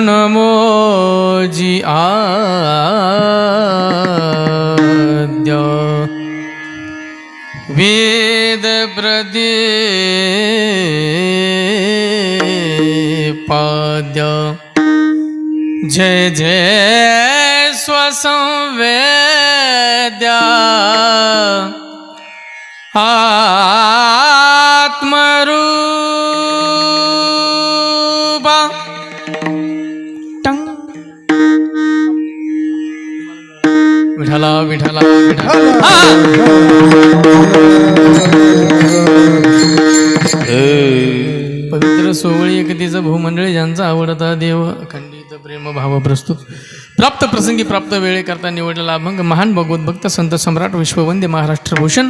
नमोजी आद्य वेद प्रदीपाद्य जय जय स्वसंवेद्या आत्मरूपा टंग विठला विठला पवित्र सोवळी एकतीचं भूमंडळी ज्यांचा आवडता देव अखंडित प्रेम भाव प्रस्तुत प्राप्त प्रसंगी प्राप्त वेळे करता निवडलेला अभंग महान भगवत भक्त संत सम्राट विश्ववंद्य महाराष्ट्र भूषण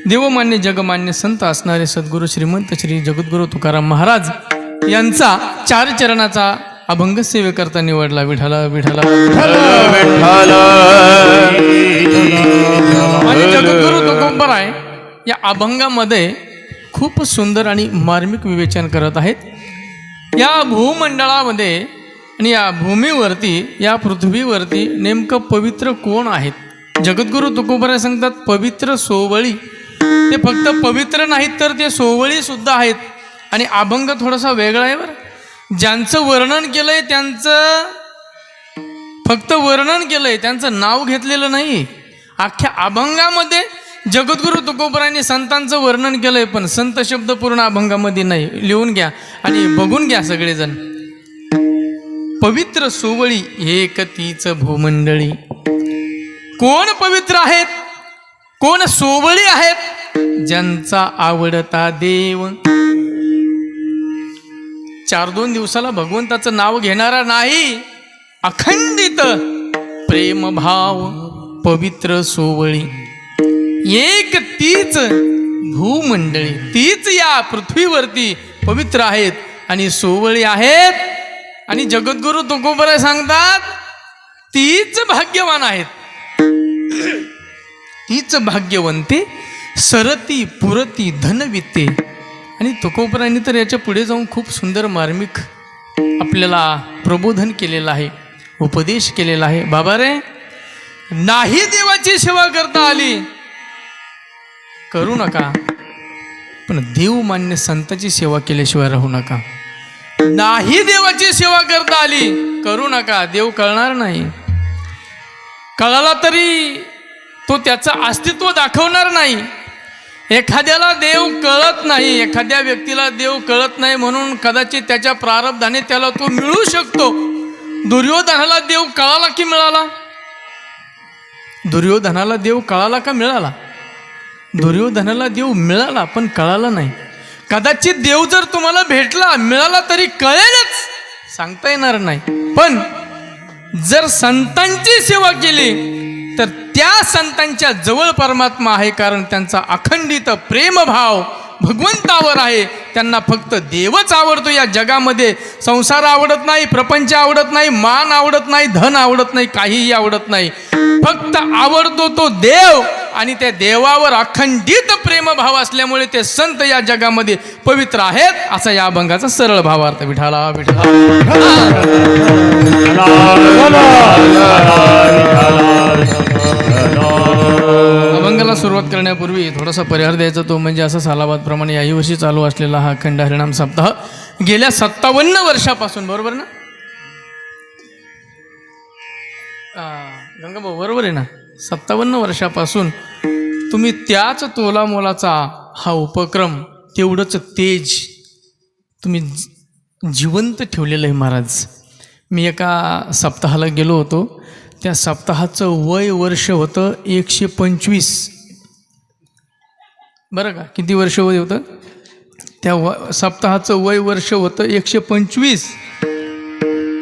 देवमान्य जगमान्य संत असणारे सद्गुरू श्रीमंत श्री जगद्गुरू तुकाराम महाराज यांचा चार चरणाचा अभंग सेवेकरता निवडला. विठला विठला माझे जगद्गुरू तुकोबराय या अभंगामध्ये खूप सुंदर आणि मार्मिक विवेचन करत आहेत. या भूमंडळामध्ये आणि या भूमीवरती या पृथ्वीवरती नेमकं पवित्र कोण आहेत. जगद्गुरू तुकोबराय सांगतात पवित्र सोवळी. ते फक्त पवित्र नाहीत तर ते सोवळी सुद्धा आहेत. आणि अभंग थोडासा वेगळा आहे बरं. ज्यांचं वर्णन केलंय त्यांचं फक्त वर्णन केलंय, त्यांचं नाव घेतलेलं नाही. अख्ख्या अभंगामध्ये जगद्गुरू तुकोबरायांनी संतांचं वर्णन केलंय, पण संत शब्द पूर्ण अभंगामध्ये नाही. लिहून घ्या आणि बघून घ्या सगळेजण. पवित्र सोवळी एक तीच भूमंडळी. कोण पवित्र आहेत, कोण सोवळी आहेत, ज्यांचा आवडता देव. 4-2 दिवसाला भगवंताचं नाव घेणारा नाही, अखंडित प्रेमभाव पवित्र सोवळी एक तीच भूमंडळी. तीच या पृथ्वीवरती पवित्र आहेत आणि सोवळी आहेत. आणि जगद्गुरू तुकोबराय सांगतात तीच भाग्यवान आहेत. तीच भाग्यवंते सरती पुरती धनविते. आणि तुकोबरायांनी तर याच्या पुढे जाऊन खूप सुंदर मार्मिक आपल्याला प्रबोधन केलेलं आहे, उपदेश केलेला आहे. बाबा रे, नाही देवाची सेवा करता आली करू नका, पण देवमान्य संताची सेवा केल्याशिवाय राहू नका. नाही देवाची सेवा करता आली करू नका, देव कळणार नाही. कळाला तरी तो त्याचं अस्तित्व दाखवणार नाही. एखाद्याला देव कळत नाही, एखाद्या व्यक्तीला देव कळत नाही म्हणून कदाचित त्याच्या प्रारब्धाने त्याला तो मिळू शकतो. दुर्योधनाला देव कळाला की मिळाला? दुर्योधनाला देव कळाला का मिळाला? दुर्योधनाला देव मिळाला पण कळाला नाही. कदाचित देव जर तुम्हाला भेटला मिळाला तरी कळेलच, सांगता येणार नाही. पण जर संतांची सेवा केली तर त्या संतांच्या जवळ परमात्मा आहे, कारण त्यांचा अखंडित प्रेमभाव भगवंतावर आहे. त्यांना फक्त देवच आवडतो. या जगामध्ये संसार आवडत नाही, प्रपंच आवडत नाही, मान आवडत नाही, धन आवडत नाही, काहीही आवडत नाही. फक्त आवडतो तो देव. आणि त्या देवावर अखंडित प्रेमभाव असल्यामुळे ते संत या जगामध्ये पवित्र आहेत, असा या अभंगाचा सरळ भावार्थ. विठाला विठाला. अभंगाला सुरुवात करण्यापूर्वी थोडासा परिहार द्यायचा, तो म्हणजे असं सालाबादप्रमाणे याही वर्षी चालू असलेला हा अखंड हरिनाम सप्ताह गेल्या 57 वर्षापासून, बरोबर ना गंगाभाऊ, बरोबर आहे ना, 57 वर्षापासून तुम्ही त्याच तोलामोलाचा हा उपक्रम, तेवढंच तेज तुम्ही जिवंत ठेवलेलं आहे महाराज. मी एका सप्ताहाला गेलो होतो, त्या सप्ताहाचं वय वर्ष होतं 125. बरं का, किती वर्ष वय होतं? त्या सप्ताहाचं वय वर्ष होतं 125.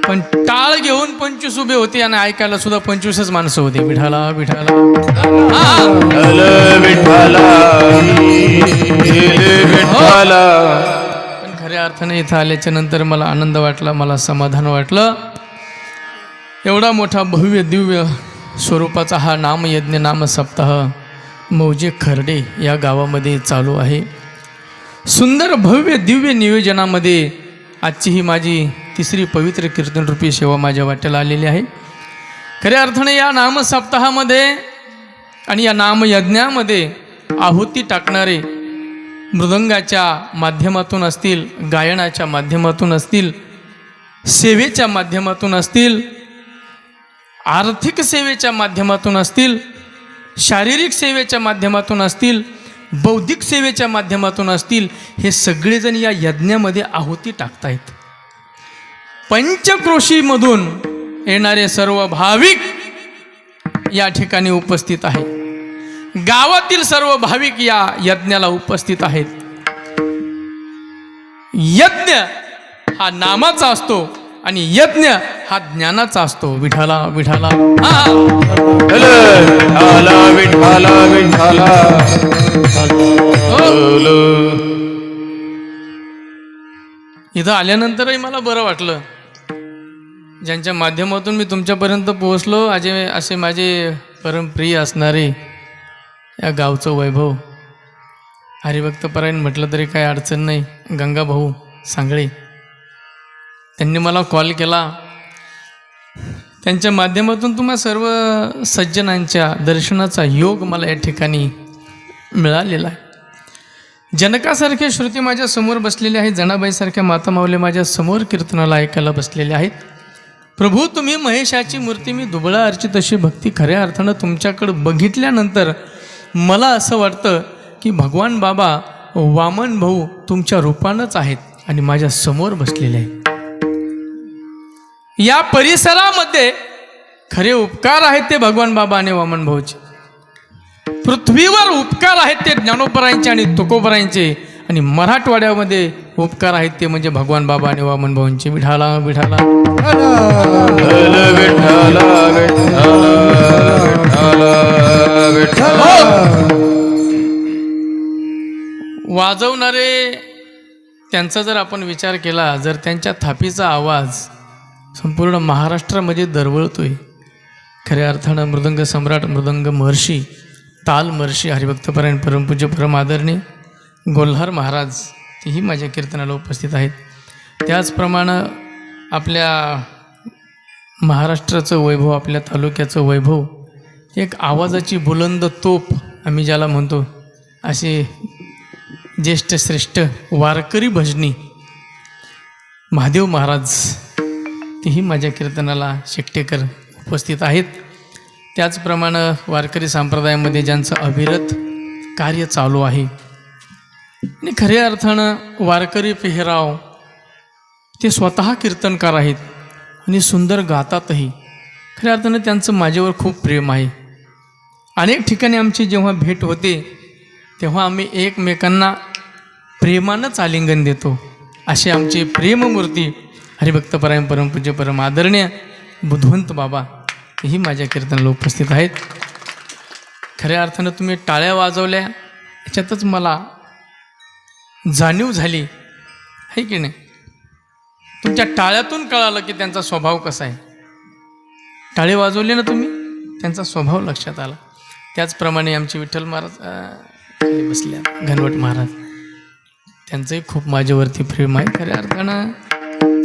पण टाळ घेऊन 25 उभे होते आणि ऐकायला सुद्धा 25च माणसं होते. विठाला विठाला पण खऱ्या अर्थाने इथं आल्याच्या नंतर मला आनंद वाटला, मला समाधान वाटलं. एवढा मोठा भव्य दिव्य स्वरूपाचा हा नामयज्ञ नाम सप्ताह मौजे खर्डे या गावामध्ये चालू आहे. सुंदर भव्य दिव्य नियोजनामध्ये आजची ही माझी तिसरी पवित्र कीर्तनरूपी सेवा माझ्या वाट्याला आलेली आहे. खऱ्या अर्थाने या नामसप्ताहामध्ये आणि या नामयज्ञामध्ये आहुती टाकणारे मृदंगाच्या माध्यमातून असतील, गायनाच्या माध्यमातून असतील, सेवेच्या माध्यमातून असतील, आर्थिक सेवेच्या माध्यमातून असतील, शारीरिक सेवेच्या माध्यमातून असतील, बौद्धिक सेवेच्या माध्यमातून असतील, हे सगळेजण या यज्ञामध्ये आहुती टाकतायत. पंचक्रोशीमधून येणारे सर्व भाविक या ठिकाणी उपस्थित आहेत. गावातील सर्व भाविक या यज्ञाला उपस्थित आहेत. यज्ञ हा नामाचा असतो आणि यज्ञ हा ज्ञानाचा असतो. विठाला विठाला इथं आल्यानंतरही मला बरं वाटलं. ज्यांच्या माध्यमातून मी तुमच्यापर्यंत पोहोचलो, असे माझे परमप्रिय असणारे या गावचं वैभव हरिभक्तपरायण म्हटलं तरी काही अडचण नाही, गंगाभाऊ सांगळे, त्यांनी मला कॉल केला. त्यांच्या माध्यमातून तुम्हा सर्व सज्जनांच्या दर्शनाचा योग मला या ठिकाणी मिळालेला आहे. जनकासारखे श्रुती माझ्या समोर बसलेले आहेत, जनाबाईसारख्या माता माऊली माझ्या समोर कीर्तनाला ऐकायला बसलेले आहेत. प्रभू तुम्ही महेशाची मूर्ती, मी दुबळा अर्चित अशी भक्ती खऱ्या अर्थानं तुमच्याकडं बघितल्यानंतर मला असं वाटतं की भगवान बाबा वामन भाऊ तुमच्या रूपानंच आहेत आणि माझ्या समोर बसलेले आहेत. या परिसरामध्ये खरे उपकार आहेत ते भगवान बाबा आणि वामन भाऊचे. पृथ्वीवर उपकार आहेत ते ज्ञानोबरायांचे आणि तुकोबरायांचे, आणि मराठवाड्यामध्ये उपकार आहेत ते म्हणजे भगवान बाबा आणि वामन भाऊंचे. विठाला विठाला वाजवणारे त्यांचा जर आपण विचार केला, जर त्यांच्या थापीचा आवाज संपूर्ण महाराष्ट्रामध्ये दरवळतोय, खऱ्या अर्थानं मृदंग सम्राट, मृदंग महर्षी, ताल महर्षी, हरिभक्तपरायण परमपूज्य परम आदरणीय गोल्हार महाराज तेही माझ्या कीर्तनाला उपस्थित आहेत. त्याचप्रमाणे आपल्या महाराष्ट्राचं वैभव, आपल्या तालुक्याचं वैभव, एक आवाजाची बुलंद तोप आम्ही ज्याला म्हणतो, असे ज्येष्ठ श्रेष्ठ वारकरी भजनी महादेव महाराज तेही माझ्या कीर्तनाला शेकटेकर उपस्थित आहेत. त्याचप्रमाणे वारकरी संप्रदायामध्ये ज्यांचं अविरत कार्य चालू आहे आणि खऱ्या अर्थानं वारकरी पेहराव ते स्वतः कीर्तनकार आहेत आणि सुंदर गातातही. खऱ्या अर्थानं त्यांचं माझ्यावर खूप प्रेम आहे. अनेक ठिकाणी आमची जेव्हा भेट होते तेव्हा आम्ही एकमेकांना प्रेमानंच आलिंगन देतो. असे आमचे प्रेममूर्ती हरिभक्तपरायण परमपूज्य परम आदरणीय बुधवंत बाबा हेही माझ्या कीर्तनाला उपस्थित आहेत. खऱ्या अर्थानं तुम्ही टाळ्या वाजवल्या याच्यातच मला जाणीव झाली आहे की नाही. तुमच्या टाळ्यातून कळालं की त्यांचा स्वभाव कसा आहे. टाळे वाजवले ना तुम्ही, त्यांचा स्वभाव लक्षात आला. त्याचप्रमाणे आमचे विठ्ठल महाराज खाली बसल्या, घनवट महाराज, त्यांचंही खूप माझ्यावरती प्रेम आहे. खऱ्या अर्थानं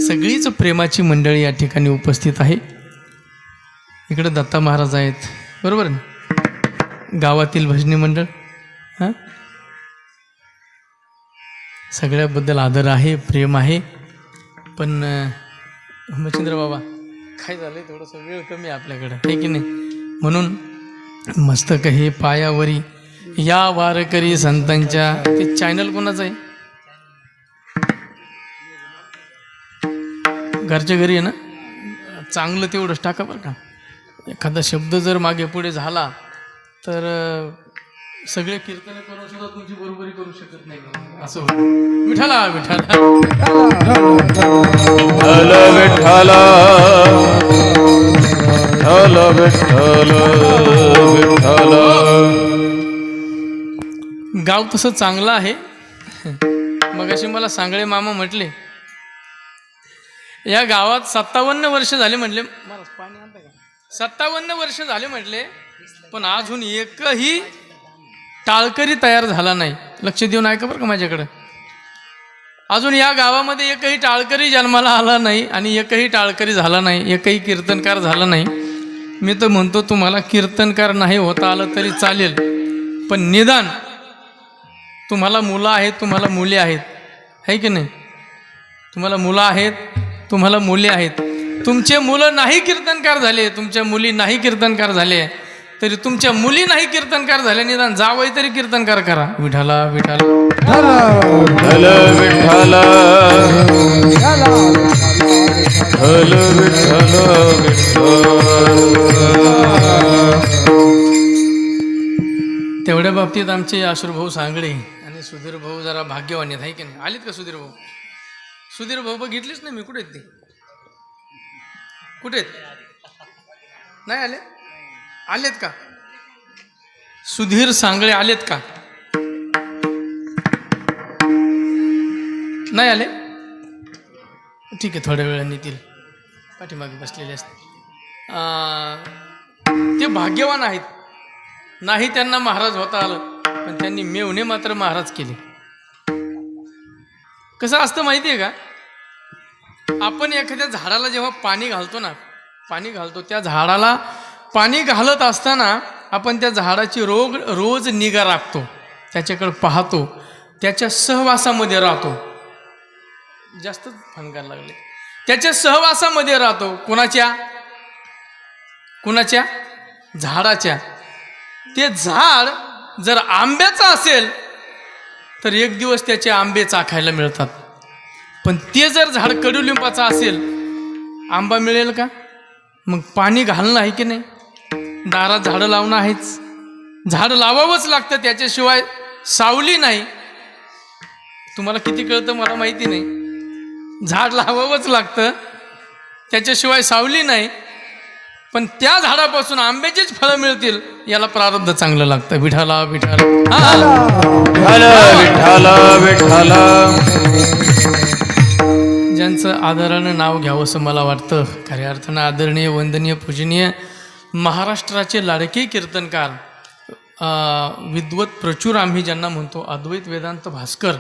सगळीच प्रेमाची मंडळी या ठिकाणी उपस्थित आहे. इकडं दत्ता महाराज आहेत, बरोबर ना, गावातील भजनी मंडळ. हां, सगळ्याबद्दल आदर आहे, प्रेम आहे. पण मच्छिंद्र बाबा काय झालं आहे, थोडंसं वेळ कमी आहे आपल्याकडं, आहे की नाही. म्हणून मस्तक हे पायावरी या वारकरी संतांच्या, ते चॅनल कोणाचं आहे, घरच्या घरी आहे ना, चांगलं तेवढंच टाका बरं का. एखादा शब्द जर मागे पुढे झाला तर सगळे कीर्तन करून सुद्धा तुमची बरोबरी करू शकत नाही, असं होतं. विठाला विठाला गाव तसं चांगलं आहे. मगाशी मला सांगळे मामा म्हटले, या गावात 57 वर्ष झाले म्हटले, 57 वर्ष झाले म्हटले, पण अजून एकही टाळकरी तयार झाला नाही. लक्ष देऊन ऐका बरं का माझ्याकडं. अजून या गावामध्ये एकही टाळकरी जन्माला आला नाही आणि एकही टाळकरी झाला नाही, एकही कीर्तनकार झाला नाही. मी तर म्हणतो तुम्हाला कीर्तनकार नाही होता आलं तरी चालेल, पण निदान तुम्हाला मुलं आहेत, तुम्हाला मुली आहेत, आहे की नाही? तुम्हाला मुलं आहेत, तुम्हाला मुली आहेत. तुमचे मुलं नाही कीर्तनकार झाले, तुमच्या मुली नाही कीर्तनकार झाले, तरी तुमच्या मुली नाही कीर्तनकार झाल्या, निदान जावई तरी कीर्तनकार करा. विठाला विठाला विठ्ठल विठ्ठल तेवढ्या बाबतीत आमचे आश्रुभाऊ सांगळे आणि सुधीर भाऊ जरा भाग्यवान आहेत, आहे की नाही? आलीत का सुधीर भाऊ? सुधीर भाऊ बघितलीच नाही मी. कुठे आहेत ते? कुठे आहेत? नाही आले? आलेत का? सुधीर सांगळे आलेत का? नाही आले? ठीक आहे, थोड्या वेळाने येतील. पाठीमागे बसलेले असते. ते भाग्यवान आहेत. नाही त्यांना महाराज होता आलं, पण त्यांनी मेवणे मात्र महाराज केले. कसं असतं माहिती आहे का? आपण एखाद्या झाडाला जेव्हा पाणी घालतो ना, पाणी घालतो, त्या झाडाला पाणी घालत असताना आपण त्या झाडाची रोज निगा राखतो, त्याच्याकडे पाहतो, त्याच्या सहवासामध्ये राहतो. जास्त फणकायला लागले. त्याच्या सहवासामध्ये राहतो. कुणाच्या? झाडाच्या. ते झाड जर आंब्याचं असेल तर एक दिवस त्याचे आंबे चाखायला मिळतात, पण ते जर झाड कडुलिंबाचं असेल, आंबा मिळेल का? मग पाणी घालणं आहे की नाही? दारात झाडं लावणं आहेच. झाड लावावंच लागतं, त्याच्याशिवाय सावली नाही. तुम्हाला किती कळतं मला माहिती नाही. झाड लावावंच लागतं, त्याच्याशिवाय सावली नाही. पण त्या झाडापासून आंब्याचीच फळं मिळतील, याला प्रारब्ध चांगलं लागतं. विठाला विठाला विठ्ठल विठ्ठल. ज्यांचं आदरानं नाव घ्यावं असं मला वाटतं, खऱ्या अर्थानं आदरणीय, वंदनीय, पूजनीय महाराष्ट्राचे लाडके कीर्तनकार, विद्वत प्रचूर आम्ही ज्यांना म्हणतो, अद्वैत वेदांत भास्कर,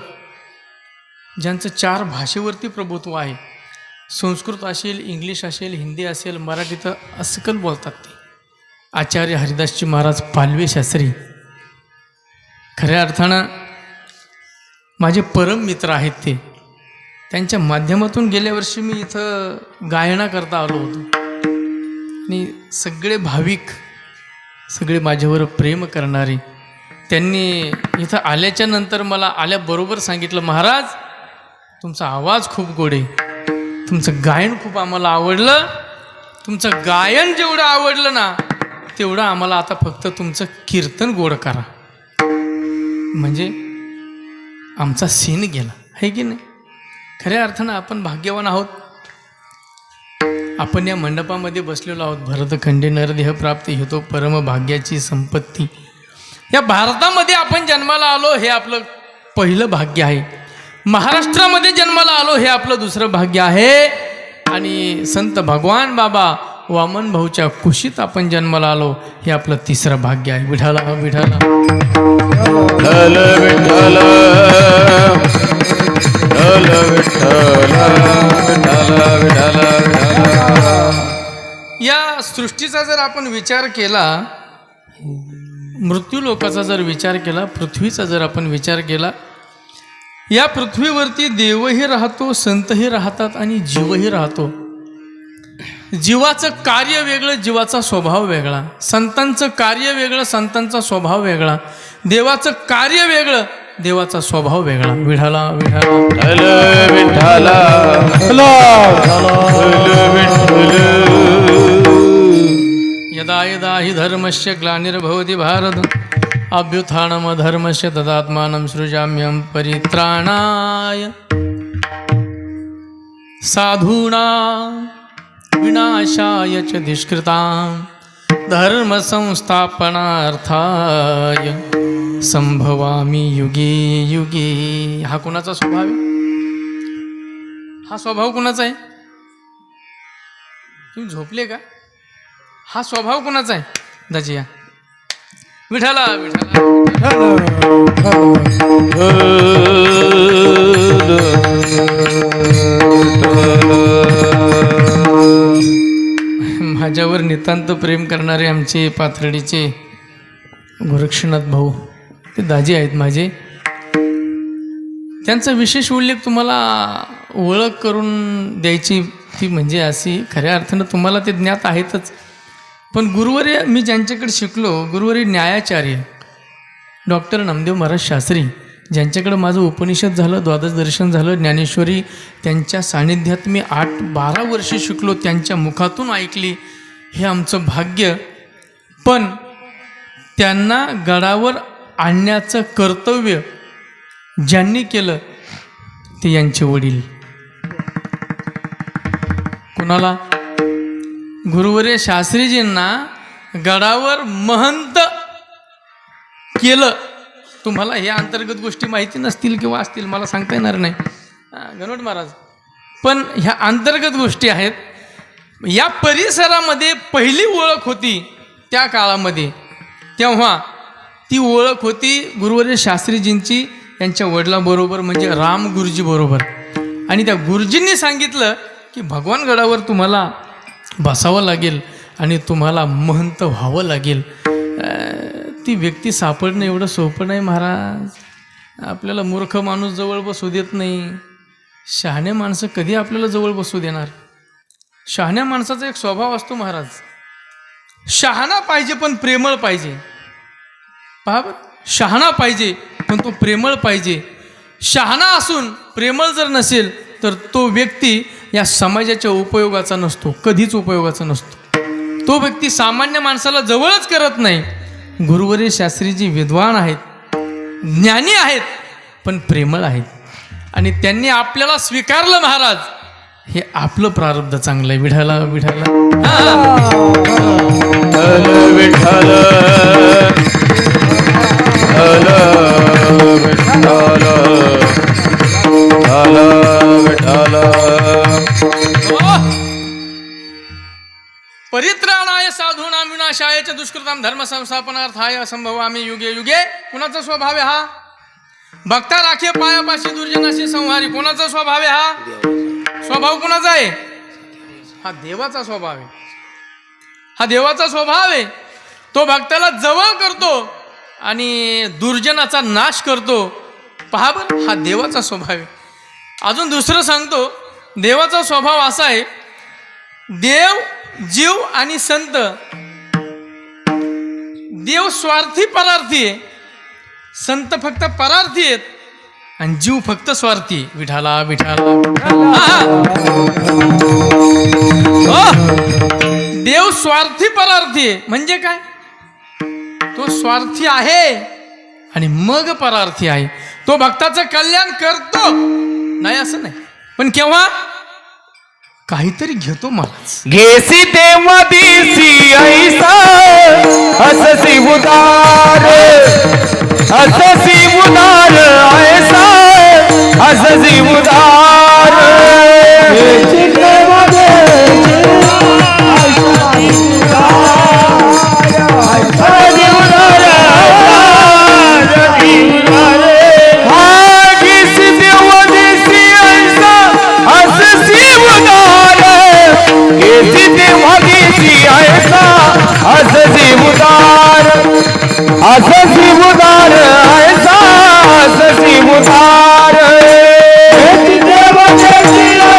ज्यांचं 4 भाषेवरती प्रभुत्व आहे. संस्कृत असेल, इंग्लिश असेल, हिंदी असेल, मराठी तर अस्सल बोलतात ते. आचार्य हरिदासजी महाराज पालवे शास्त्री खऱ्या अर्थानं माझे परम मित्र आहेत. ते त्यांच्या माध्यमातून गेल्या वर्षी मी इथं गायना करता आलो होतो आणि सगळे भाविक, सगळे माझ्यावर प्रेम करणारे, त्यांनी इथं आल्याच्या नंतर मला आल्याबरोबर सांगितलं, महाराज तुमचा आवाज खूप गोड आहे, तुमचं गायन खूप आम्हाला आवडलं, तुमचं गायन जेवढं आवडलं ना तेवढं आम्हाला आता फक्त तुमचं कीर्तन गोड करा. म्हणजे आमचा सीन गेला, आहे की नाही? खऱ्या अर्थानं आपण भाग्यवान आहोत. आपण या मंडपामध्ये बसलेलो आहोत. भरतखंडे नरदेह प्राप्ती हेतो परम भाग्याची संपत्ती. या भारतामध्ये आपण जन्माला आलो हे आपलं पहिलं भाग्य आहे. महाराष्ट्रामध्ये जन्माला आलो हे आपलं दुसरं भाग्य आहे. आणि संत भगवान बाबा वामन भाऊच्या कुशीत आपण जन्माला आलो हे आपलं तिसरं भाग्य आहे. विठाला विठाला विठ्ठल विठ्ठल. या सृष्टीचा जर आपण विचार केला, मृत्यूलोकाचा जर विचार केला, पृथ्वीचा जर आपण विचार केला, या पृथ्वीवरती देवही राहतो, संतही राहतात आणि जीवही राहतो. जीवाचं कार्य वेगळं, जीवाचा स्वभाव वेगळा. संतांचं कार्य वेगळं, संतांचा स्वभाव वेगळा. देवाचं कार्य वेगळं, देवाचा स्वभाव वेगळा. विठाला विठाला यदा यदा हि धर्मस्य ग्लानिर्भवति भारत अभ्युत्थानमधर्मस्य तदात्मानं सृजाम्यहं परित्राणाय साधूनां विनाशाय च दुष्कृतां धर्मसंस्थापनार्थाय संभवामि युगे युगे. हा कोणाचा स्वभाव आहे? हा स्वभाव कोणाचा आहे? तुम्ही झोपले का? हा स्वभाव कोणाचा आहे? दाजिया विठाला विठाला. माझ्यावर नितांत प्रेम करणारे आमचे पाथर्डीचे गोरक्षनाथ भाऊ ते दाजी आहेत माझे. त्यांचा विशेष उल्लेख तुम्हाला ओळख करून द्यायची ती म्हणजे अशी, खऱ्या अर्थानं तुम्हाला ते ज्ञात आहेतच, पण गुरुवर्य मी ज्यांच्याकडे शिकलो, गुरुवर्य न्यायाचार्य डॉक्टर नामदेव महाराज शास्त्री, ज्यांच्याकडं माझं उपनिषद झालं, द्वादश दर्शन झालं, ज्ञानेश्वरी त्यांच्या सानिध्यात मी 8-12 वर्षे शिकलो, त्यांच्या मुखातून ऐकली, हे आमचं भाग्य. पण त्यांना गडावर आणण्याचं कर्तव्य ज्यांनी केलं ते यांचे वडील. कुणाला? गुरुवर्य शास्त्रीजींना गडावर महंत केलं. तुम्हाला हे अंतर्गत गोष्टी माहिती नसतील किंवा असतील, मला सांगता येणार नाही गणोट महाराज, पण ह्या अंतर्गत गोष्टी आहेत. या परिसरामध्ये पहिली ओळख होती त्या काळामध्ये, तेव्हा ती ओळख होती गुरुवर्य शास्त्रीजींची त्यांच्या वडिलाबरोबर, म्हणजे राम गुरुजी बरोबर. आणि त्या गुरुजींनी सांगितलं की भगवानगडावर तुम्हाला बसावं लागेल आणि तुम्हाला महंत व्हावं लागेल. ती व्यक्ती सापडणं एवढं सोपं नाही महाराज. आपल्याला मूर्ख माणूस जवळ बसू देत नाही, शहाणे माणसं कधी आपल्याला जवळ बसू देणार? शहाण्या माणसाचा एक स्वभाव असतो महाराज, शहाणा पाहिजे पण प्रेमळ पाहिजे. पहा बरं, शहाणा पाहिजे पण तो प्रेमळ पाहिजे. शहाणा असून प्रेमळ जर नसेल तर तो व्यक्ती या समाजाच्या उपयोगाचा नसतो, कधीच उपयोगाचा नसतो. तो व्यक्ती सामान्य माणसाला जवळच करत नाही. गुरुवर्य शास्त्रीजी विद्वान आहेत, ज्ञानी आहेत, पण प्रेमळ आहेत, आणि त्यांनी आपल्याला स्वीकारलं महाराज. हे आपलं प्रारब्ध चांगलं आहे. विठाला विठाला विठ्ठल विठ्ठल परित्राणाय साधूनां विनाशाय च दुष्कृतां धर्म संस्थापनार्थाय असंभवामि युगे युगे. कुणाचा स्वभाव आहे हा? भक्ता राखे पायापाशी दुर्जनाशी संहारी. कोणाचा स्वभाव आहे हा? स्वभाव कोणाचा आहे? हा देवाचा स्वभाव आहे. हा देवाचा स्वभाव आहे. तो भक्ताला जवळ करतो आणि दुर्जनाचा नाश करतो. पहा बरं, हा देवाचा स्वभाव आहे. अजून दुसरं सांगतो, देवाचा स्वभाव असा आहे, देव, जीव आणि संत, देव स्वार्थी परार्थी आहे, संत फक्त परार्थी आहेत, आणि जीव फक्त स्वार्थी. विठाला विठाला देव स्वार्थी परार्थी आहे. म्हणजे काय? तो स्वार्थी आहे आणि मग परार्थी आहे. तो भक्ताचं कल्याण करतो नाही असं नाही, पण केव्हा काहीतरी घेतो महाराज. घेसी तेव्हा दिसी ऐसा हससी उदार, हससी उदार ऐसा हससी उदार. घेसी तेव्हा दिसी हससी उदार, घेसी तेव्हा दिसी ऐसा हससी उदार, घेसी तेव्हा दिसी ऐसा हससी उदार, हससी उदार ऐसा हससी उदार. घेसी तेव्हा दिसी हससी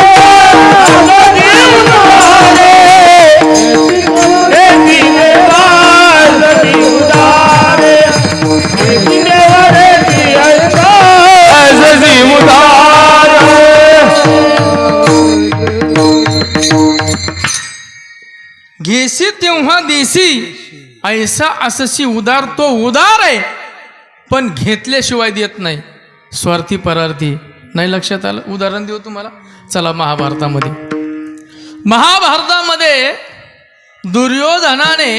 उदार, घेसी तेव्हा हससी उदार, घेसी तेव्हा दिसी ऐसा हससी उदार. घेसी तेव्हा देसी ऐसा अससी उदार. तो उदार आहे पण घेतल्याशिवाय देत नाही, स्वार्थी परार्थी. नाही लक्षात आलं? उदाहरण देऊ तुम्हाला. चला महाभारतामध्ये, महाभारतामध्ये दुर्योधनाने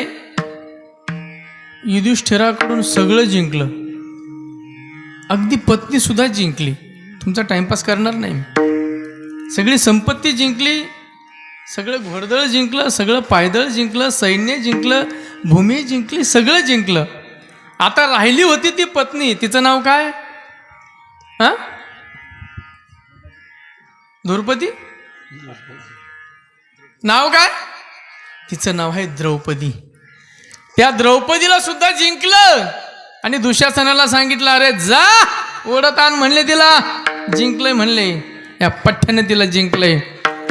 युधिष्ठिराकडून सगळं जिंकलं, अगदी पत्नी सुद्धा जिंकली. तुमचा टाइमपास करणार नाही. सगळी संपत्ती जिंकली, सगळं घोडदळ जिंकलं, सगळं पायदळ जिंकलं, सैन्य जिंकलं, भूमी जिंकली, सगळं जिंकलं. आता राहिली होती ती पत्नी. तिचं नाव काय? द्रौपदी नाव काय? तिचं नाव आहे द्रौपदी. त्या द्रौपदीला सुद्धा जिंकलं आणि दुशासनाला सांगितलं, अरे जा ओढत आण म्हणले. तिला जिंकलंय म्हणले, या पठ्ठ्याने तिला जिंकलंय.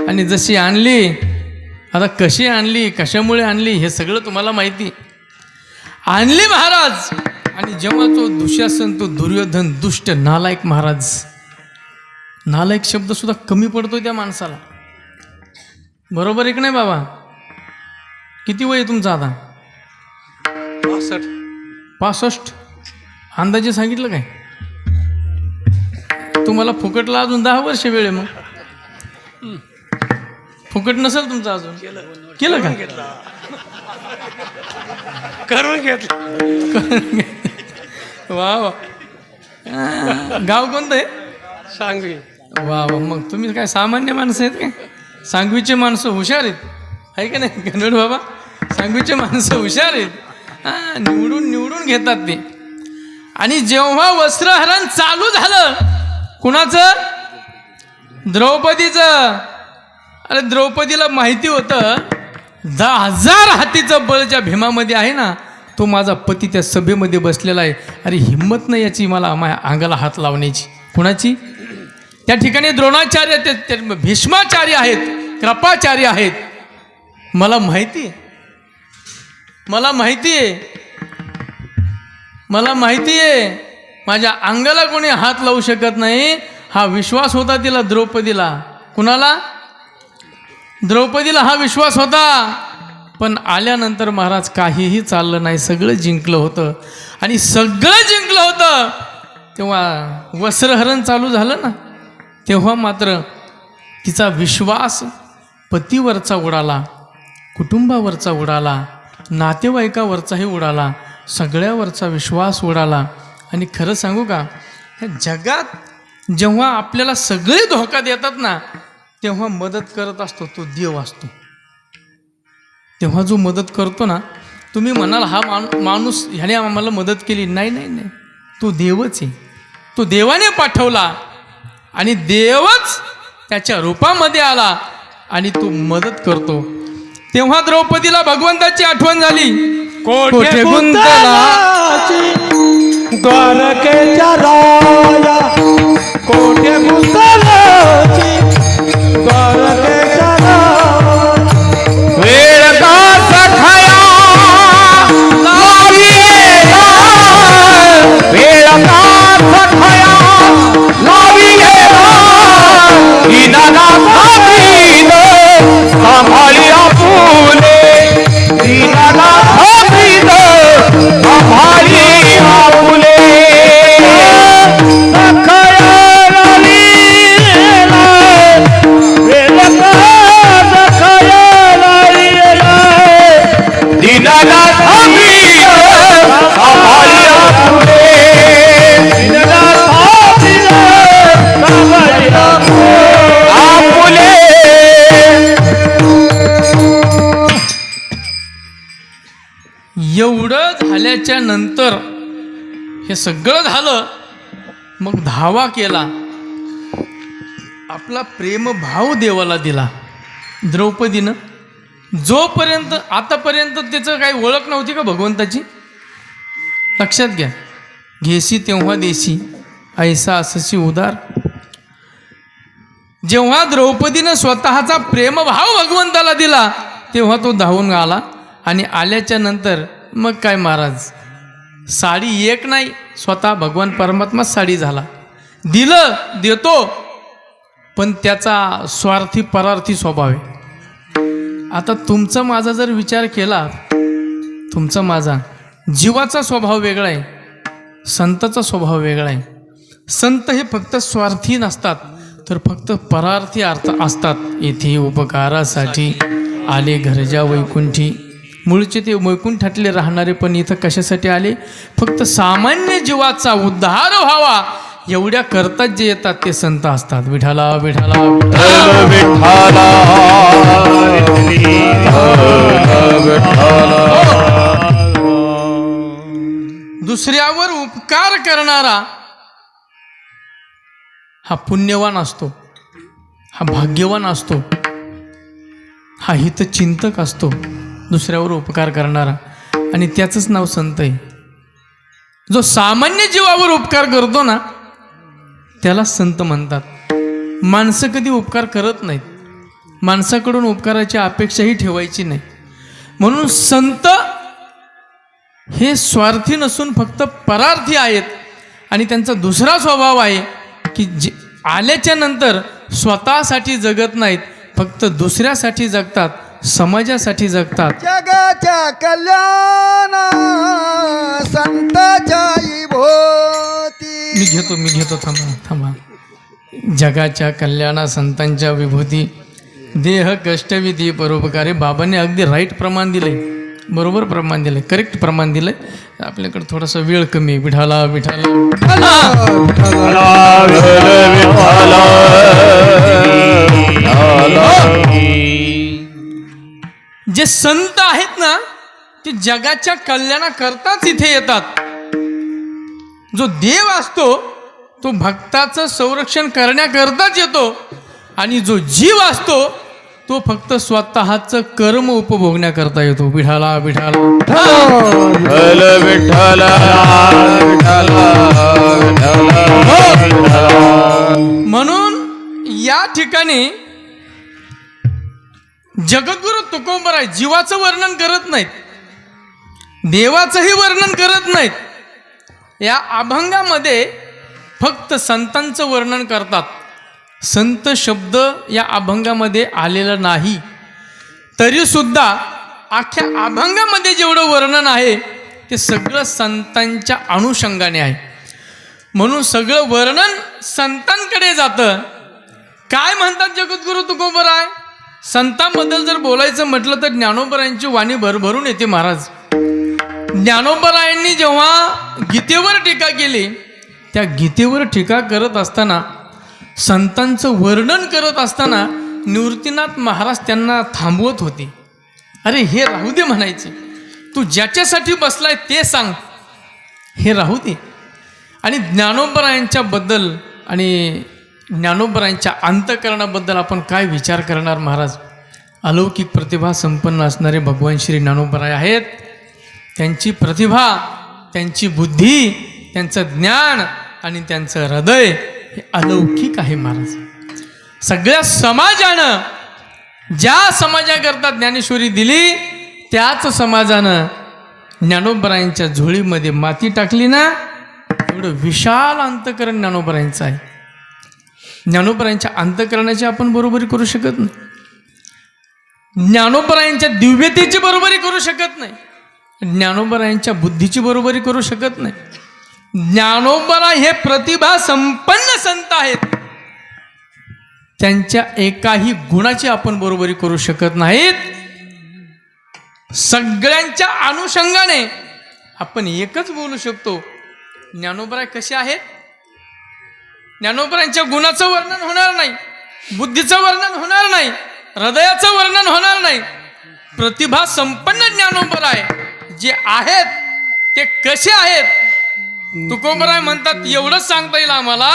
आणि जशी आणली, आता कशी आणली, कशामुळे आणली हे सगळं तुम्हाला माहिती. आणली महाराज. आणि जेव्हा तो दुशासन, तो दुर्योधन, दुष्ट नालायक महाराज, नालायक शब्द सुद्धा कमी पडतो त्या माणसाला. बरोबर आहे की नाही बाबा? किती वय आहे तुमचं आता? 65. अंदाजे सांगितलं काय? तुम्हाला फुकटला अजून 10 वर्ष वेळ आहे. मग फुकट नसेल तुमचं अजून. केलं का? करून घेतलं. वा वा. गाव कोणतं आहे? सांगवी. वा वा. मग तुम्ही काय सामान्य माणसं आहेत काय? सांगवीचे माणसं हुशार आहेत, आहे का नाही गणोड बाबा? सांगवीचे माणसं हुशार आहेत. निवडून निवडून घेतात ते. आणि जेव्हा वस्त्रहरण चालू झालं, कुणाचं? द्रौपदीचं. अरे द्रौपदीला माहिती होतं 10,000 हातीचं बळ ज्या भीमामध्ये आहे ना, तो माझा पती त्या सभेमध्ये बसलेला आहे. अरे हिंमत नाही याची मला माझ्या अंगाला हात लावण्याची. कुणाची? त्या ठिकाणी द्रोणाचार्य, ते भीष्माचार्य आहेत, कृपाचार्य आहेत. मला माहिती आहे, मला माहिती आहे, मला माहिती आहे माझ्या अंगाला कोणी हात लावू शकत नाही. हा विश्वास होता तिला, द्रौपदीला. कुणाला? द्रौपदीला हा विश्वास होता. पण आल्यानंतर महाराज काहीही चाललं नाही. सगळं जिंकलं होतं. आणि सगळं जिंकलं होतं तेव्हा वस्त्रहरण चालू झालं ना, तेव्हा मात्र तिचा विश्वास पतीवरचा उडाला, कुटुंबावरचा उडाला, नातेवाईकावरचाही उडाला, सगळ्यावरचा विश्वास उडाला. आणि खरं सांगू का, ह्या जगात जेव्हा आपल्याला सगळे धोका देतात ना, तेव्हा मदत करत असतो तो देव असतो. तेव्हा जो मदत करतो ना, तुम्ही म्हणाल हा माणूस ह्याने आम्हाला मदत केली. नाही नाही नाही, तो देवच आहे. तो देवाने पाठवला आणि देवच त्याच्या रूपामध्ये आला आणि तो मदत करतो. तेव्हा द्रौपदीला भगवंताची आठवण झाली. कोठे गुंतला द्वारकेच्या राया, कोठे गुंतलाची द्वारकेच्या राया. वेळ का सखाया लावी गेला, वेळ का सखाया लावी गेला. दीनाना भाबीन सांभाळी आपुले, दीनाना भाबीन सांभाळी आपुले. एवढं झाल्याच्या नंतर हे सगळं झालं. मग धावा केला, आपला प्रेमभाव देवाला दिला द्रौपदीनं. जोपर्यंत आतापर्यंत त्याचं काही ओळख नव्हती का भगवंताची. लक्षात घ्या, घेसी तेव्हा देशी, ऐसा असशी उदार. जेव्हा द्रौपदीनं स्वतःचा प्रेमभाव भगवंताला दिला, तेव्हा तो धावून आला. आणि आल्याच्या नंतर मग काय महाराज, साडी एक नाही, स्वतः भगवान परमात्मा साडी झाला. दिलं देतो, पण त्याचा स्वार्थी परार्थी स्वभाव आहे. आता तुमचा माझा जर विचार केला, तुमचा माझा जीवाचा स्वभाव वेगळा आहे, संताचा स्वभाव वेगळा आहे. संत हे फक्त स्वार्थी नसतात, तर फक्त परार्थी अर्थ असतात. येथे उपकारासाठी आले घरजा वैकुंठी. मूळचे ते वैकुंठातले राहणारे, पण इथं कशासाठी आले? फक्त सामान्य जीवाचा उद्धार व्हावा एवढ्या करतात जे येतात ते संत असतात. विठाला विठाला विठाला दुसऱ्यावर उपकार करणारा हा पुण्यवान असतो. हा भाग्यवान असतो, हा हितचिंतक असतो, दुसऱ्यावर उपकार करणारा, आणि त्याचंच नाव संत आहे. जो सामान्य जीवावर उपकार करतो ना त्याला संत म्हणतात. माणसं कधी उपकार करत नाहीत, माणसाकडून उपकाराची अपेक्षाही ठेवायची नाही. म्हणून संत हे स्वार्थी नसून फक्त परार्थी आहेत. आणि त्यांचा दुसरा स्वभाव आहे की जे आल्याच्या नंतर स्वतःसाठी जगत नाहीत, फक्त दुसऱ्यासाठी जगतात, समाजासाठी जगतात. जगाच्या कल्याण संताच्या भोवती. मी घेतो थांबा. जगाच्या कल्याणा संतांच्या विभूती, देह कष्टविधी परोपकारे. बाबांनी अगदी राईट प्रमाण दिलंय, बरोबर प्रमाण दिलंय, करेक्ट प्रमाण दिलंय. आपल्याकडे थोडासा वेळ कमी आहे. विठाला जे संत आहेत ना ते जगाच्या कल्याणाकरताच इथे येतात. जो देव असतो तो भक्ताचं संरक्षण करण्याकरताच येतो, आणि जो जीव असतो तो फक्त स्वतःचं कर्म उपभोगण्याकरता येतो. विठाला म्हणून या ठिकाणी जगद्गुरु तुकोबराय जीवाचं वर्णन करत नाहीत, देवाचंही वर्णन करत नाहीत. या अभंगामध्ये फक्त संतांचं वर्णन करतात. संत शब्द या अभंगामध्ये आलेला नाही, तरीसुद्धा अख्ख्या अभंगामध्ये जेवढं वर्णन आहे ते सगळं संतांच्या अनुषंगाने आहे. म्हणून सगळं वर्णन संतांकडे जातं. काय म्हणतात जगद्गुरु तुकोबराय? संतांबद्दल जर बोलायचं म्हटलं तर ज्ञानोबरायांची वाणी भरभरून येते महाराज. ज्ञानोबरायांनी जेव्हा गीतेवर टीका केली, त्या गीतेवर टीका करत असताना, संतांचं वर्णन करत असताना निवृत्तीनाथ महाराज त्यांना थांबवत होते. अरे हे राहू दे म्हणायचे, तू ज्याच्यासाठी बसलाय ते सांग, हे राहू दे. आणि ज्ञानोबरायांच्याबद्दल आणि ज्ञानोबरायांच्या अंतःकरणाबद्दल आपण काय विचार करणार महाराज? अलौकिक प्रतिभा संपन्न असणारे भगवान श्री ज्ञानोबराय आहेत. त्यांची प्रतिभा, त्यांची बुद्धी, त्यांचं ज्ञान आणि त्यांचं हृदय हे अलौकिक आहे महाराज. सगळ्या समाजानं, ज्या समाजाकरता ज्ञानेश्वरी दिली त्याच समाजानं ज्ञानोबरायांच्या झोळीमध्ये माती टाकली ना, एवढं विशाल अंतःकरण ज्ञानोबरायांचं आहे. ज्ञानोबरायांच्या अंतःकरणाची आपण बरोबरी करू शकत नाही, ज्ञानोबरायांच्या दिव्यतेची बरोबरी करू शकत नाही, ज्ञानोबरायांच्या बुद्धीची बरोबरी करू शकत नाही. ज्ञानोबराय हे प्रतिभा संपन्न संत आहेत, त्यांच्या एकाही गुणाची आपण बरोबरी करू शकत नाहीत. सगळ्यांच्या अनुषंगाने आपण एकच बोलू शकतो, ज्ञानोबराय कसे आहेत? ज्ञानोबरायांच्या गुणाचं वर्णन होणार नाही, बुद्धीचं वर्णन होणार नाही, हृदयाचं वर्णन होणार नाही. प्रतिभा संपन्न ज्ञानोबराय जे आहेत ते कसे आहेत? तुकोबराय म्हणतात एवढंच सांगता येईल आम्हाला,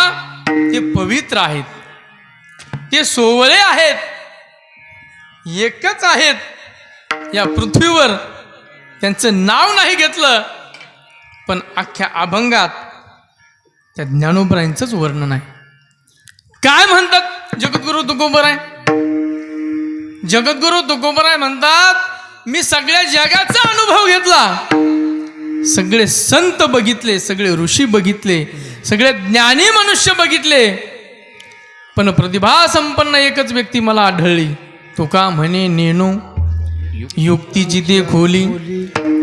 ते पवित्र आहेत, ते सोवळे आहेत, एकच आहेत या पृथ्वीवर. त्यांचं नाव नाही घेतलं, पण अख्ख्या अभंगात त्या ज्ञानोबरायांचंच वर्णन आहे. काय म्हणतात जगद्गुरु तुकोबराय? जगद्गुरु तुकोबराय म्हणतात, मी सगळ्या जगाचा अनुभव घेतला, सगळे संत बघितले, सगळे ऋषी बघितले, सगळे ज्ञानी मनुष्य बघितले, पण प्रतिभा संपन्न एकच व्यक्ती मला आढळली. तुका म्हणे नेणो युक्तीची ते खोली,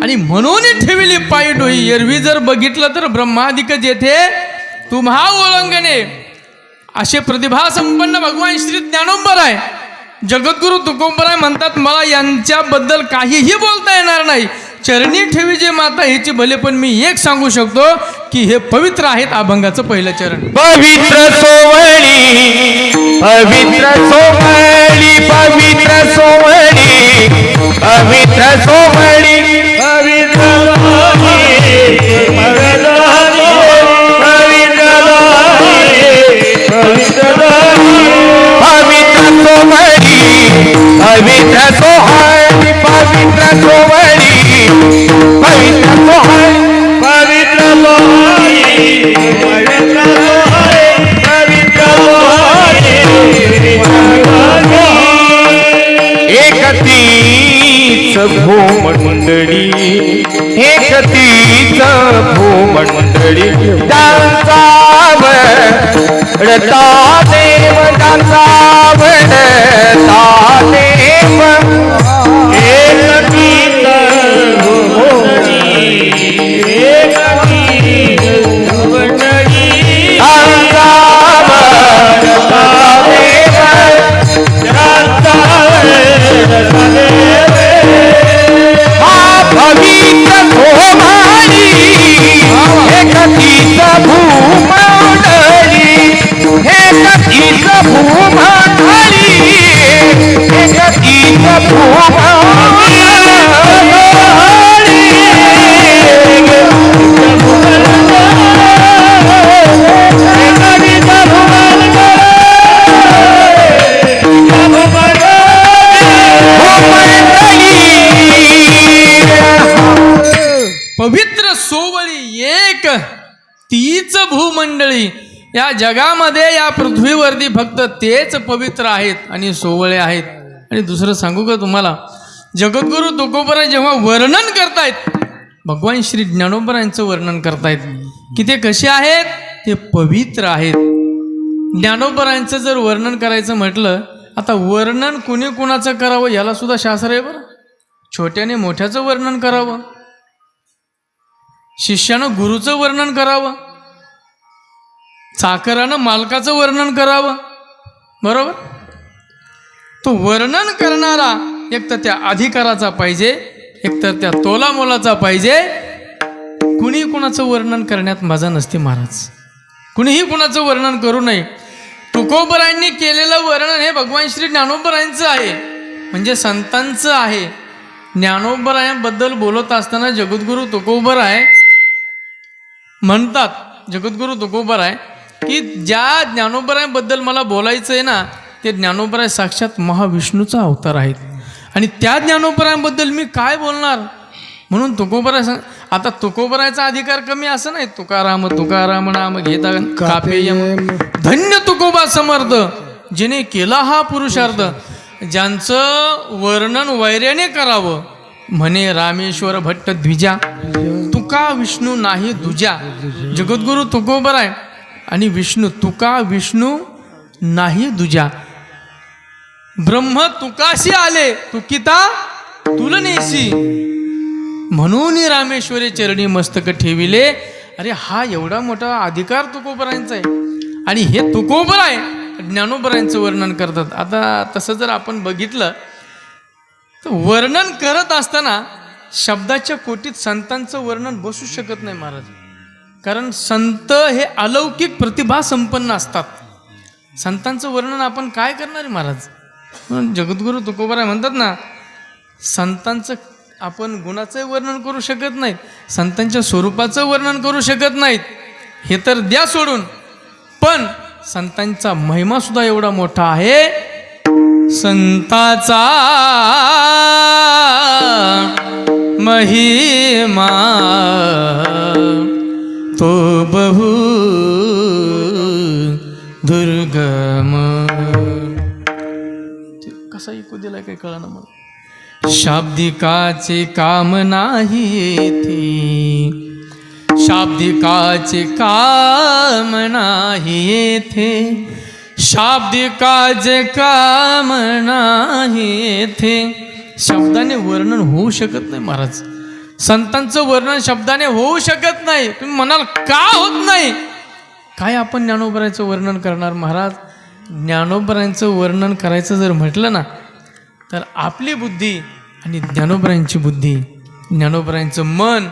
आणि म्हणून ठेवली पायी डोई. एरवी जर बघितलं तर ब्रह्मादिक जेथे तुम्हा ओळंगणे. असे प्रतिभा संपन्न भगवान श्री ज्ञानोबराय. जगद्गुरु तुकोबराय म्हणतात, मला यांच्याबद्दल काहीही बोलता येणार नाही, चरणी ठेवी जे माता ह्याची भले, पण मी एक सांगू शकतो की हे पवित्र आहेत. अभंगाचं पहिलं चरण. पवित्र सोवळी, पवित्र सोवळी, पवित्र सोवळी, पवित्र सोवळी, पवित्र पवित्र भूमंडळी एकतीच भूमंडळी डांसावडता देव डांसावडता देव एकतीच भूमंडळी एकतीच भूमंडळी डांसावडता देव डांसावडता देव पवित्र सोमाणी एकतीच भूमंडळी एकतीच भूमंडळी एकतीच भूमंडळी पवित्र सोवळी एक तीच भूमंडळी. या जगामध्ये या पृथ्वीवरती फक्त तेच पवित्र आहेत आणि सोवळे आहेत. आणि दुसरं सांगू का तुम्हाला, जगद्गुरु तुकोबराय जेव्हा वर्णन करतायत, भगवान श्री ज्ञानोबरायांचं वर्णन करतायत की ते कसे आहेत, ते पवित्र आहेत. ज्ञानोबरायांचं जर वर्णन करायचं म्हटलं, आता वर्णन कुणी कुणाचं करावं याला सुद्धा शास्त्र आहे बरं. छोट्याने मोठ्याचं वर्णन करावं, शिष्यानं गुरुचं वर्णन करावं, चाकरानं मालकाचं वर्णन करावं, बरोबर. तो वर्णन करणारा एक तर त्या अधिकाराचा पाहिजे, एक तर त्या तोलामोलाचा पाहिजे. कुणी कुणाचं वर्णन करण्यात मजा नसते महाराज, कुणीही कुणाचं वर्णन करू नये. तुकोबरायांनी केलेलं वर्णन हे भगवान श्री ज्ञानोबरायांचं आहे, म्हणजे संतांचं आहे. ज्ञानोबरायांबद्दल बोलत असताना जगद्गुरु तुकोबराय म्हणतात, जगद्गुरु तुकोबराय की ज्या ज्ञानोबरायांबद्दल मला बोलायचं आहे ना, ते ज्ञानोबराय साक्षात महाविष्णूचा अवतार आहेत आणि त्या ज्ञानोबरायांबद्दल मी काय बोलणार. म्हणून तुकोबराय आता तुकोबरायचा अधिकार कमी असं नाही. तुकाराम तुकाराम नाम घेता कापेयम, धन्य तुकोबा समर्थ जिने केला हा पुरुषार्थ. ज्यांचं वर्णन वैर्याने करावं, म्हणे रामेश्वर भट्ट द्विजा, तुका विष्णू नाही दुजा. जगद्गुरु तुकोबराय आणि विष्णू, तुका विष्णू नाही दुजा. ब्रह्म तुकाशी आले, तुकिता तुलनेशी, म्हणून रामेश्वरी चरणी मस्तक ठेविले. अरे हा एवढा मोठा अधिकार तुकोबरायांचा आहे आणि हे तुकोबराय ज्ञानोबरायांचं वर्णन करतात. आता तसं जर आपण बघितलं तर वर्णन करत असताना शब्दाच्या कोटीत संतांचं वर्णन बसू शकत नाही महाराज, कारण संत हे अलौकिक प्रतिभा संपन्न असतात. संतांचं वर्णन आपण काय करणार आहे महाराज. म्हणून जगद्गुरु तुकोबराय म्हणतात ना, संतांचं आपण गुणाचं वर्णन करू शकत नाहीत, संतांच्या स्वरूपाचं वर्णन करू शकत नाहीत, हे तर द्या सोडून. पण संतांचा महिमा सुद्धा एवढा मोठा आहे. संताचा महिमा तो बहु दुर्गम. कसा ऐकू दिला काही कळना मला. शाब्दिकाचे काम नाही येथे, शाब्दिकाचे काम नाही येथे, शाब्दिकाचे काम नाही येथे. शब्दाने वर्णन होऊ शकत नाही महाराज, संतांचं वर्णन शब्दाने होऊ शकत नाही. तुम्ही म्हणाल का होत नाही, काय आपण ज्ञानोबरायांचं वर्णन करणार महाराज. ज्ञानोबरायांचं वर्णन करायचं जर म्हटलं ना, तर आपली बुद्धी आणि ज्ञानोबरायांची बुद्धी, ज्ञानोबरायांचं मन,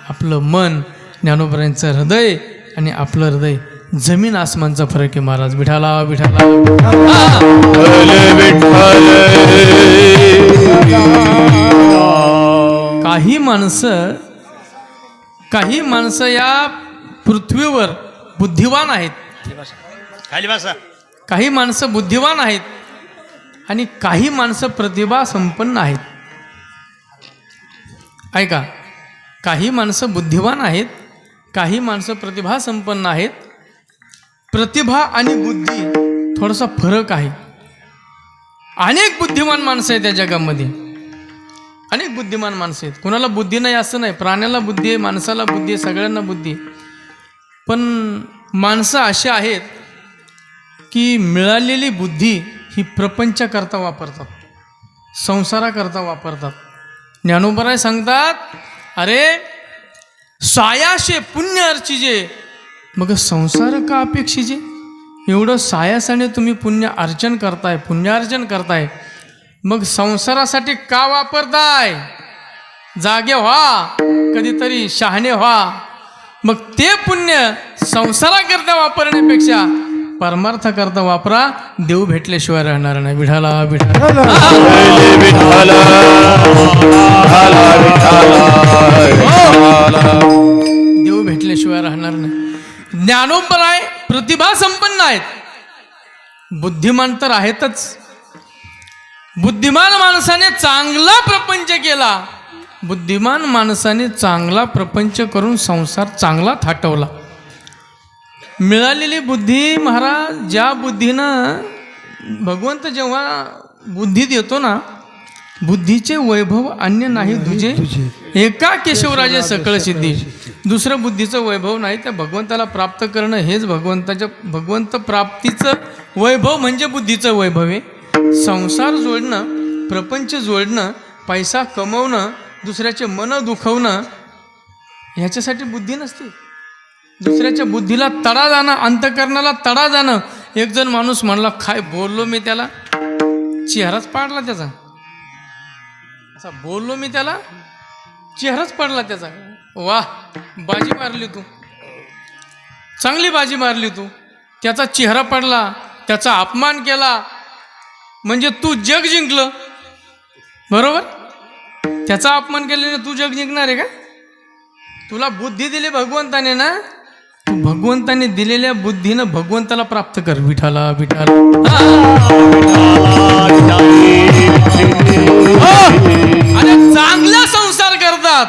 आपलं मन, ज्ञानोबरायांचं हृदय आणि आपलं हृदय, जमीन आसमानचा फरक आहे महाराज. विठाला विठाला. काही माणसं या पृथ्वीवर बुद्धिवान आहेत, काही माणसं बुद्धिवान आहेत आणि काही माणसं प्रतिभा संपन्न आहेत. ऐका, काही माणसं बुद्धिवान आहेत, काही माणसं प्रतिभा संपन्न आहेत. प्रतिभा आणि बुद्धी थोडासा फरक आहे. अनेक बुद्धिमान माणसं आहेत त्या जगामध्ये अनेक बुद्धिमान माणसं आहेत. कुणाला बुद्धी नाही असं नाही, प्राण्याला बुद्धी आहे, माणसाला बुद्धी आहे, सगळ्यांना बुद्धी आहे. पण माणसं अशी आहेत की मिळालेली बुद्धी ही प्रपंचाकरता वापरतात, संसाराकरता वापरतात. ज्ञानोबराय सांगतात, अरे सायाशे पुण्य अर्चिजे, मग संसार का अपेक्षिजे. एवढं सायासाने तुम्ही पुण्य अर्चन करताय, पुण्यार्जन करताय, मग संसारासाठी का वापरताय. जागे व्हा, कधीतरी शहाणे व्हा. मग ते पुण्य संसाराकरता वापरण्यापेक्षा परमार्थाकरता वापरा. देव भेटल्याशिवाय राहणार नाही. विठाला विठाला देव भेटल्याशिवाय राहणार नाही. ज्ञानोबराय प्रतिभा संपन्न आहेत, बुद्धिमान तर आहेतच. बुद्धिमान माणसाने चांगला प्रपंच केला, बुद्धिमान माणसाने चांगला प्रपंच करून संसार चांगला थाटवला. मिळालेली बुद्धी महाराज, ज्या बुद्धीनं भगवंत जेव्हा बुद्धी देतो ना, बुद्धीचे वैभव अन्य नाही तुझे, एका केशवराजे सकळ सिद्धी. दुसरं बुद्धीचं वैभव नाही, त्या भगवंताला प्राप्त करणं हेच भगवंत प्राप्तीचं वैभव म्हणजे बुद्धीचं वैभव आहे. संसार जोडणं, प्रपंच जोडणं, पैसा कमवणं, दुसऱ्याचे मन दुखवणं, ह्याच्यासाठी बुद्धी नसते. दुसऱ्याच्या बुद्धीला तडा जाणं, अंतकरणाला तडा जाणं. एक जण माणूस म्हणला, काय बोललो मी त्याला, चेहराच पाडला त्याचा. असा बोललो मी त्याला, चेहराच पडला त्याचा. वाह, बाजी मारली तू, चांगली बाजी मारली तू. त्याचा चेहरा पडला, त्याचा अपमान केला, म्हणजे तू जग जिंकलं. बरोबर, त्याचा अपमान केल्याने तू जग जिंकणार आहे का. तुला बुद्धी दिली भगवंताने ना, तू भगवंताने दिलेल्या बुद्धीनं भगवंताला प्राप्त कर. विठाला विठाला अरे चांगला संसार करतात.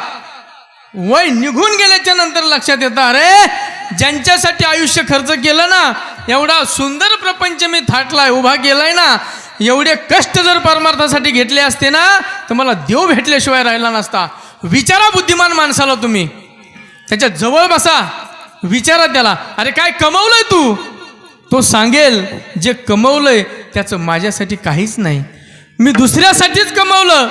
वय निघून गेल्याच्या नंतर लक्षात येतं, अरे ज्यांच्यासाठी आयुष्य खर्च केलं ना, एवढा सुंदर प्रपंच मी थाटलाय, उभा केलाय ना, एवढे कष्ट जर परमार्थासाठी घेतले असते ना, तर मला देव भेटल्याशिवाय राहिला नसता. विचारा बुद्धिमान माणसाला, तुम्ही त्याच्या जवळ बसा, विचारा त्याला, अरे काय कमवलंय तू. तो सांगेल, जे कमवलंय त्याचं माझ्यासाठी काहीच नाही, मी दुसऱ्यासाठीच कमवलं.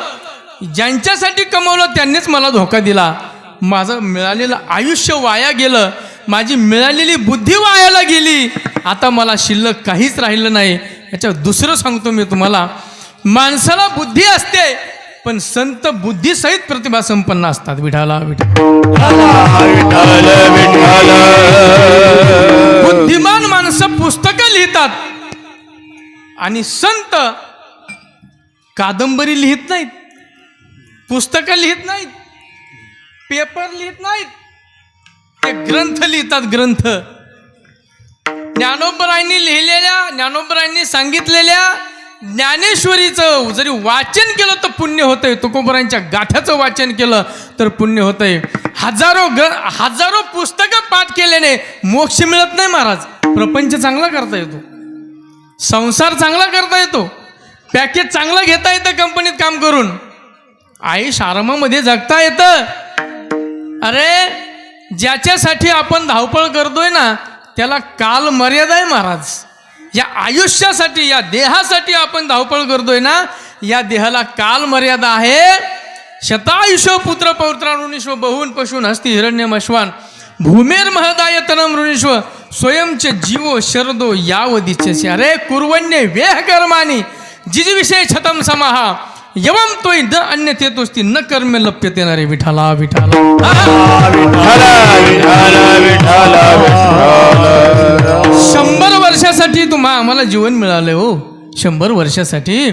ज्यांच्यासाठी कमवलं त्यांनीच मला धोका दिला. माझं मिळालेलं आयुष्य वाया गेलं, माझी मिळालेली बुद्धी वायाला गेली. आता मला शिल्लक काहीच राहिलं नाही. याच्यावर दुसरं सांगतो मी तुम्हाला, माणसाला बुद्धी असते, पण संत बुद्धीसहित प्रतिभा संपन्न असतात. विठाला बुद्धिमान माणसं पुस्तकं लिहितात आणि संत कादंबरी लिहित नाहीत, पुस्तकं लिहित नाहीत, पेपर लिहित नाहीत, ते ग्रंथ लिहितात. ग्रंथ ज्ञानोबरायांनी लिहिलेल्या, ज्ञानोबरायांनी सांगितलेल्या ज्ञानेश्वरीचं जरी वाचन केलं तर पुण्य होतंय. तुकोबरायांच्या गाथ्याचं वाचन केलं तर पुण्य होतंय. हजारो पुस्तकं पाठ केल्याने मोक्ष मिळत नाही महाराज. प्रपंच चांगला करता येतो, संसार चांगला करता येतो, पॅकेज चांगला घेता येतं, कंपनीत काम करून आयुष आरामामध्ये जगता येतं. अरे ज्याच्यासाठी आपण धावपळ करतोय ना, त्याला काल मर्यादा आहे महाराज. या आयुष्यासाठी, या देहासाठी आपण धावपळ करतोय ना, या देहाला काल मर्यादा आहे. शतायुष्य पुत्र पौत्रानुनिश्व बहुन पशून हस्ती हिरण्यमश्वान भूमेर महदायतनम ऋणीश्व स्वयंच जीवो शरदो यावदीचे. अरे कुर्वण्य वेह कर्मानी जिज विषय छतम समाहा यवम तोय द अन्य तेतोस्ती न कर्म लप्यते ना रे. विठाला विठाला 100 वर्षासाठी आम्हाला जीवन मिळालंय हो. 100 वर्षासाठी,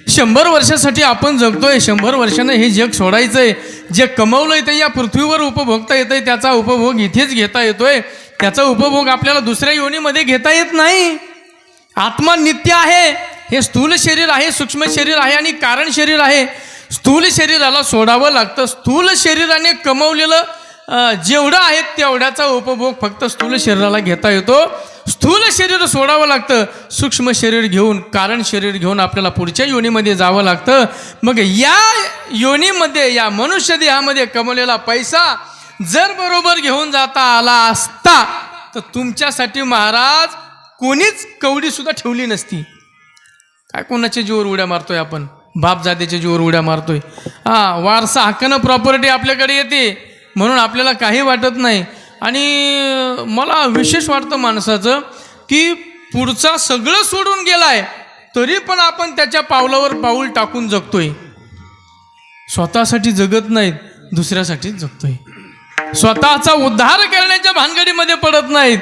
100 वर्षासाठी आपण जगतोय. 100 वर्षानं हे जग सोडायचंय. जे कमवलंय ते या पृथ्वीवर उपभोगता येतंय, त्याचा उपभोग इथेच घेता येतोय. त्याचा उपभोग आपल्याला दुसऱ्या योनीमध्ये घेता येत नाही. आत्मा नित्य आहे. हे स्थूल शरीर आहे, सूक्ष्म शरीर आहे आणि कारण शरीर आहे. स्थूल शरीराला सोडावं लागतं. स्थूल शरीराने कमवलेलं जेवढं आहे तेवढ्याचा उपभोग फक्त स्थूल शरीराला घेता येतो. स्थूल शरीर सोडावं लागतं. सूक्ष्म शरीर घेऊन, कारण शरीर घेऊन आपल्याला पुढच्या योनीमध्ये जावं लागतं. मग या योनीमध्ये या मनुष्य देहामध्ये कमवलेला पैसा जर बरोबर घेऊन जाता आला असता तर तुमच्यासाठी महाराज कोणीच कवडी सुद्धा ठेवली नसती. काय कोणाच्या जीवर उड्या मारतोय आपण, बापजादेच्या जीवर उड्या मारतोय. वारसा हक्कानं प्रॉपर्टी आपल्याकडे येते म्हणून आपल्याला काही वाटत नाही. आणि मला विशेष वाटतं माणसाचं की पुढचा सगळं सोडून गेलाय तरी पण आपण त्याच्या पावलावर पाऊल टाकून जगतोय. स्वतःसाठी जगत नाहीत, दुसऱ्यासाठीच जगतोय. स्वतःचा उद्धार करण्याच्या भानगडीमध्ये पडत नाहीत.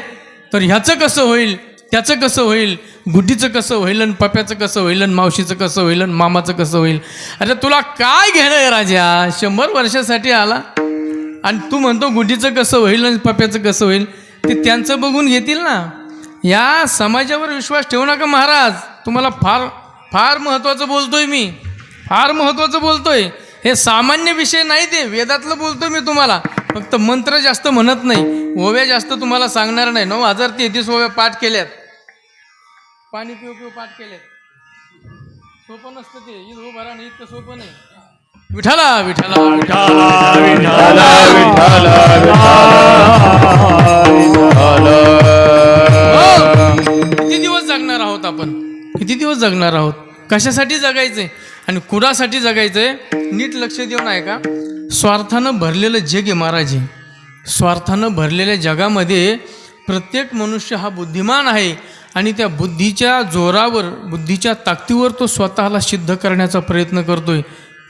तर ह्याचं कसं होईल, त्याचं कसं होईल, गुड्डीचं कसं होईल, आणि पप्याचं कसं होईल, आणि मावशीचं कसं होईल, आणि मामाचं कसं होईल. अरे तुला काय घेणं आहे राजा, 100 वर्षासाठी आला आणि तू म्हणतो गुड्डीचं कसं होईल आणि पप्याचं कसं होईल. ते त्यांचं बघून घेतील ना. या समाजावर विश्वास ठेवू नका महाराज. तुम्हाला फार फार महत्त्वाचं बोलतोय मी, फार महत्त्वाचं बोलतोय. हे सामान्य विषय नाही, ते वेदातलं बोलतोय मी तुम्हाला. फक्त मंत्र जास्त म्हणत नाही, ओव्या जास्त तुम्हाला सांगणार नाही. 9033 ओव्या पाठ केल्यात, पाणी पिऊ पिऊ पाठ केल्यात. सोपं नसतं ते, ईद हो भरा नाही, इतकं सोपं नाही. विठाला विठाला किती दिवस जगणार आहोत आपण, किती दिवस जगणार आहोत, कशासाठी जगायचंय आणि कुणासाठी जगायचंय नीट लक्ष देऊन आहे का. स्वार्थानं भरलेलं जग आहे महाराज. स्वार्थानं भरलेल्या जगामध्ये प्रत्येक मनुष्य हा बुद्धिमान आहे आणि त्या बुद्धीच्या जोरावर, बुद्धीच्या ताकदीवर तो स्वतःला सिद्ध करण्याचा प्रयत्न करतोय.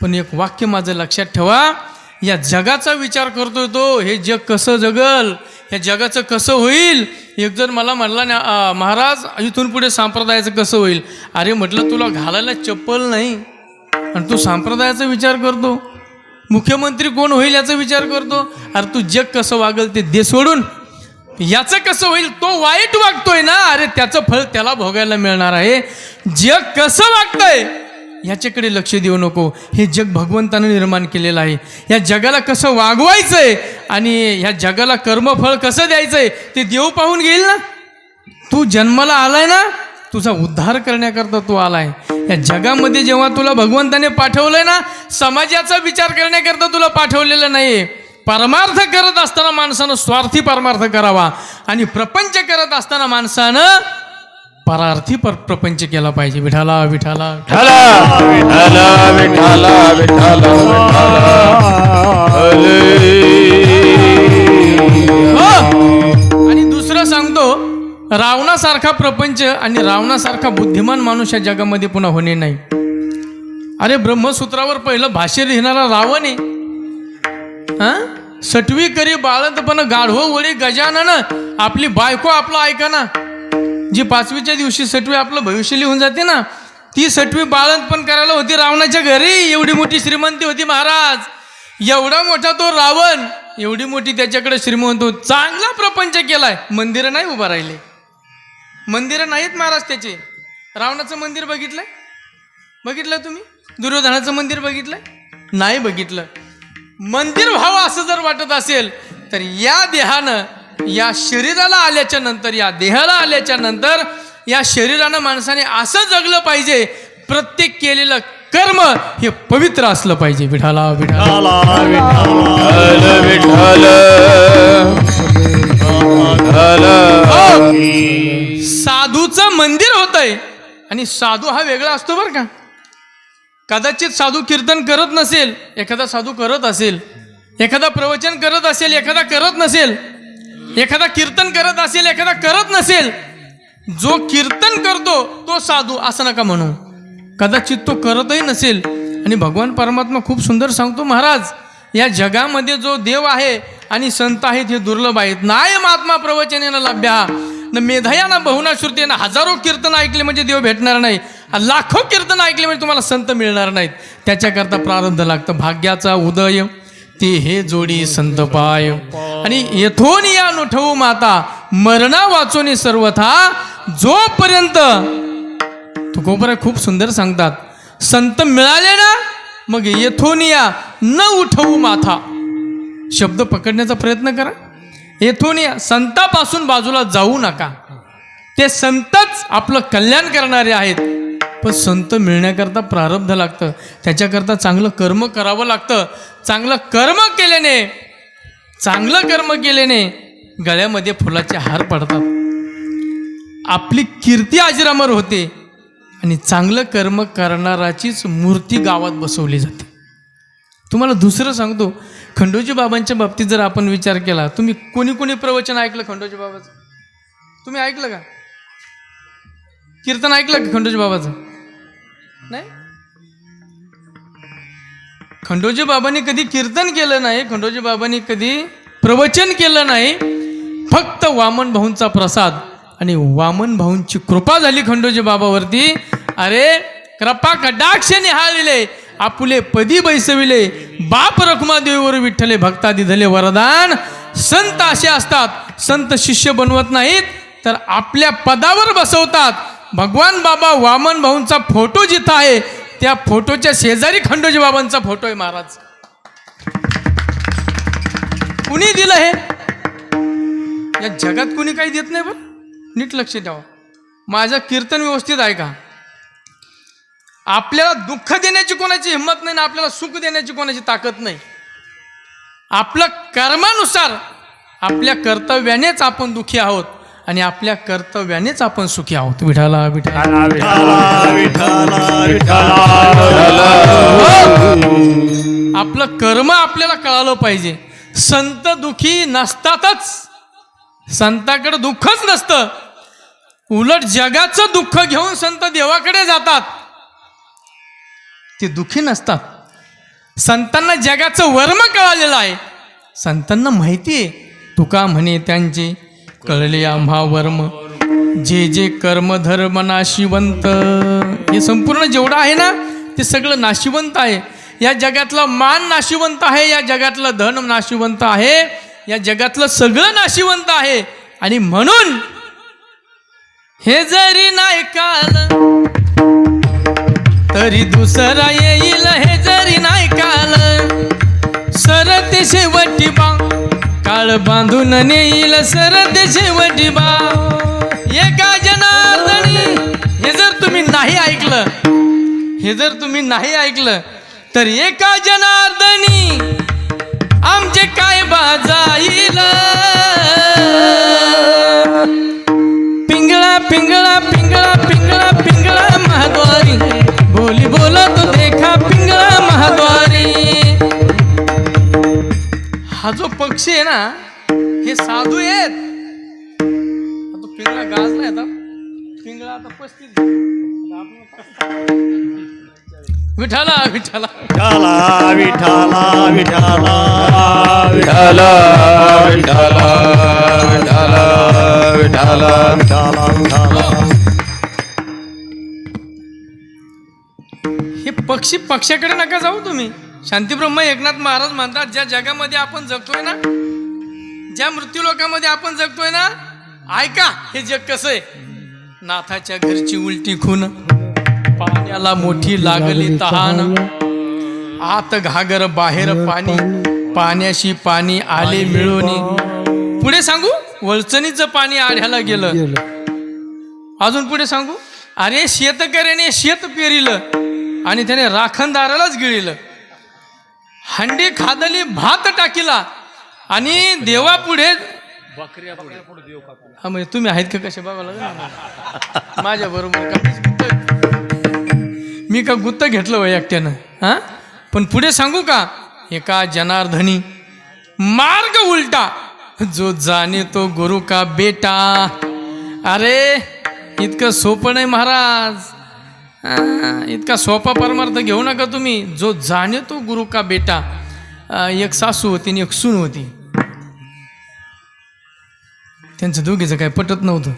पण एक वाक्य माझं लक्षात ठेवा, या जगाचा विचार करतोय तो, हे जग कसं जगल, ह्या जगाचं कसं होईल. एक जर मला म्हणला ना महाराज इथून पुढे संप्रदायाचं कसं होईल. अरे म्हटलं तुला घालायला चप्पल नाही आणि तू संप्रदायाचा विचार करतो, मुख्यमंत्री कोण होईल याचा विचार करतो. अरे तू जग कसं वागल ते दे सोडून, याचं कसं होईल, तो वाईट वागतोय ना, अरे त्याचं फळ त्याला भोगायला मिळणार आहे. जग कसं वागतंय ह्याच्याकडे लक्ष देऊ नको. हे जग भगवंतानं निर्माण केलेलं आहे. या जगाला कसं वागवायचंय आणि ह्या जगाला कर्मफळ कसं द्यायचंय ते देव पाहून घेईल ना. तू जन्माला आलाय ना, तुझा उद्धार करण्याकरता तू आलाय. या जगामध्ये जेव्हा तुला भगवंताने पाठवलंय ना, समाजाचा विचार करण्याकरता तुला पाठवलेलं नाही. परमार्थ करत असताना माणसानं स्वार्थी परमार्थ करावा आणि प्रपंच करत असताना माणसानं परार्थी प्रपंच केला पाहिजे. विठाला विठाला आणि दुसरं सांगतो, रावणासारखा प्रपंच आणि रावणासारखा बुद्धिमान माणूस या जगामध्ये पुन्हा होणे नाही. अरे ब्रह्मसूत्रावर पहिलं भाष्य लिहिणारा रावण आहे. सटवी करी बाळंतपण गाढवो वळी गजानन, आपली बायको आपला ऐका ना. जी 5वीच्या दिवशी सटवी आपलं भविष्य लिहून जाते ना, ती सटवी बाळंतपण करायला होती रावणाच्या घरी. एवढी मोठी श्रीमंती होती महाराज. एवढा मोठा तो रावण, एवढी मोठी त्याच्याकडे श्रीमंत होती. चांगला प्रपंच केलाय, मंदिरं नाही उभा राहिले, मंदिरं नाहीत महाराज त्याचे. रावणाचं मंदिर बघितलंय, बघितलं तुम्ही? दुर्योधनाचं मंदिर बघितलंय? नाही बघितलं. मंदिर व्हावं असं जर वाटत असेल तर या देहानं, या शरीराला आल्याच्या नंतर, या देहाला आल्याच्या नंतर या शरीरानं माणसाने असं जगलं पाहिजे, प्रत्येक केलेलं कर्म हे पवित्र असलं पाहिजे. विठाला विठाला साधूचं मंदिर होतंय आणि साधू हा वेगळा असतो बरं का. कदाचित साधू कीर्तन करत नसेल, एखादा साधू करत असेल, एखादा प्रवचन करत असेल, एखादा करत नसेल, एखादा कीर्तन करत असेल, एखादा करत नसेल. जो कीर्तन करतो तो साधू असं नका म्हणू. कदाचित तो करतही नसेल. आणि भगवान परमात्मा खूप सुंदर सांगतो महाराज, या जगामध्ये जो देव आहे आणि संत आहेत हे दुर्लभ आहेत. नायम आत्मा प्रवचनेनं लभ्या न मेधया न बहुना श्रुतेनं. हजारो कीर्तन ऐकले म्हणजे देव भेटणार नाही, लाखो कीर्तन ऐकले म्हणजे तुम्हाला संत मिळणार नाहीत. त्याच्याकरता प्रारब्ध लागतं. भाग्याचा उदय ते हे जोडी संत पाय, आणि येथून या नुठवू माता मरणा वाचोनी सर्वथा. जोपर्यंत तुकोबरा खूप सुंदर सांगतात, संत मिळाले ना मग येथून या न उठवू माथा. शब्द पकडण्याचा प्रयत्न करा. येथून या, संतापासून बाजूला जाऊ नका. ते संतच आपलं कल्याण करणारे आहेत. पण संत मिळण्याकरता प्रारब्ध लागतं, त्याच्याकरता चांगलं कर्म करावं लागतं. चांगलं कर्म केल्याने गळ्यामध्ये फुलाचे हार पडतात, आपली कीर्ती अजरामर होते आणि चांगलं कर्म करणाराचीच मूर्ती गावात बसवली जाते. तुम्हाला दुसरं सांगतो, खंडोजी बाबांच्या बाबतीत जर आपण विचार केला, तुम्ही कोणी प्रवचन ऐकलं खंडोजी बाबाचं? तुम्ही ऐकलं का? कीर्तन ऐकलं का खंडोजी बाबाचं? नाही. खंडोजी बाबांनी कधी कीर्तन केलं नाही, खंडोजी बाबांनी कधी प्रवचन केलं नाही. फक्त वामन भाऊंचा प्रसाद आणि वामन भाऊंची कृपा झाली खंडोजी बाबावरती. अरे कृपा कटाक्ष निहाळिले, आपुले पदी बैसविले, बाप रखुमादेवीवर विठ्ठले भक्तादी धले वरदान. संत असे असतात, संत शिष्य बनवत नाहीत तर आपल्या पदावर बसवतात. भगवान बाबा वामन भाऊंचा फोटो जिथं आहे त्या फोटोच्या शेजारी खंडोजी बाबांचा फोटो आहे. महाराज कुणी दिलं हे? या जगात कुणी काही देत नाही. पण नीट लक्ष ठेवा, माझं कीर्तन व्यवस्थित आहे का? आपल्याला दुःख देण्याची कोणाची हिंमत नाही ना आपल्याला सुख देण्याची कोणाची ताकद नाही. आपलं कर्मानुसार आपल्या कर्तव्यानेच आपण दुःखी आहोत आणि आपल्या कर्तव्यानेच आपण सुखी आहोत. विठाला विठाला आपलं कर्म आपल्याला कळालं पाहिजे. संत दुःखी नसतातच, संताकडे दुःखच नसतं, उलट जगाचं दुःख घेऊन संत देवाकडे जातात. ते दुःखी नसतात. संतांना जगाचं वर्म कळालेलं आहे. संतांना माहिती आहे, तुका म्हणे त्यांचे कळले आम्हा वर्म, जे जे कर्म धर्म नाशिवंत. हे संपूर्ण जेवढं आहे ना ते सगळं नाशिवंत आहे. या जगातला मान नाशिवंत आहे, या जगातलं धन नाशिवंत आहे, या जगातलं सगळं नाशिवंत आहे. आणि म्हणून हे जरी नाही काल तरी दुसरा येईल, हे जरी नाही काल सरते शेवटी बा, काळ बांधून नेईल सरते शेवटी बा. एका जनार्दनी हे जर तुम्ही नाही ऐकलं, हे जर तुम्ही नाही ऐकलं तर एका जनार्दनी आमचे काय बाजाईल. पिंगळा पिंगळा पिंगळा पिंगळा पिंगळा महाद्वारी, बोली बोलत देखा पिंगळा महाद्वारी. हा जो पक्षी आहे ना हे साधू आहेत. तो पिंगळा गाजला आता, पिंगळा आता 35. विठाला विठाला विठाला विठाला विठाला विठाला विठाला विठाला विठाला विठाला. हे पक्षी पक्षाकडे नका जाऊ तुम्ही. शांतीब्रह्म एकनाथ महाराज म्हणतात, ज्या जगामध्ये आपण जगतोय ना, ज्या मृत्यूलोकामध्ये आपण जगतोय ना, ऐका हे जग कसं आहे. नाथाच्या घरची उलटी खून, पाण्याला मोठी लागली तहान, आत घागर बाहेर पाणी, पाण्याशी पाणी आले मिळून. पुढे सांगू, वळचणीचं पाणी आढ्याला गेलं. अजून पुढे सांगू, अरे शेतकऱ्याने शेत पेरिलं आणि त्याने राखणदारालाच गिळिलं. हंडी खादली भात टाकीला आणि देवा पुढे हा म्हणजे तुम्ही आहेत का कसे बघायला माझ्या बरोबर का? मी का गुत्त घेतलं वय एकट्यानं हा. पण पुढे सांगू का, एका जनार्दनी मार्ग उलटा, जो जाणे तो गुरु का बेटा. अरे इतकं सोपं नाही महाराज, इतका सोपा परमार्थ घेऊ नका तुम्ही. जो जाणे तो गुरु का बेटा. एक सासू होती आणि एक सून होती. त्यांचं दोघीचं काय पटत नव्हतं.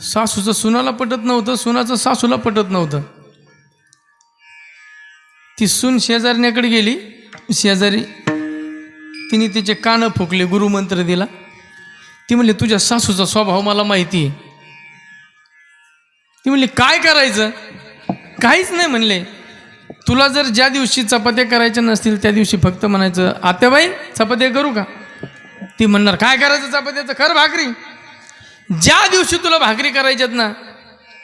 सासूचं सुनाला पटत नव्हतं, सुनाचं सासूला पटत नव्हतं. ती सून शेजारण्याकडे गेली. शेजारी तिने तिचे कानं फुकले, गुरुमंत्र दिला. ती म्हणली, तुझ्या सासूचा स्वभाव मला माहिती आहे. ती म्हणली, काय करायचं? काहीच नाही म्हणले. तुला जर ज्या दिवशी चपात्या करायच्या नसतील त्या दिवशी फक्त म्हणायचं, आत्याबाई चपात्या करू का? ती म्हणणार, काय करायचं चपात्याचं? कर भाकरी. ज्या दिवशी तुला भाकरी करायच्यात ना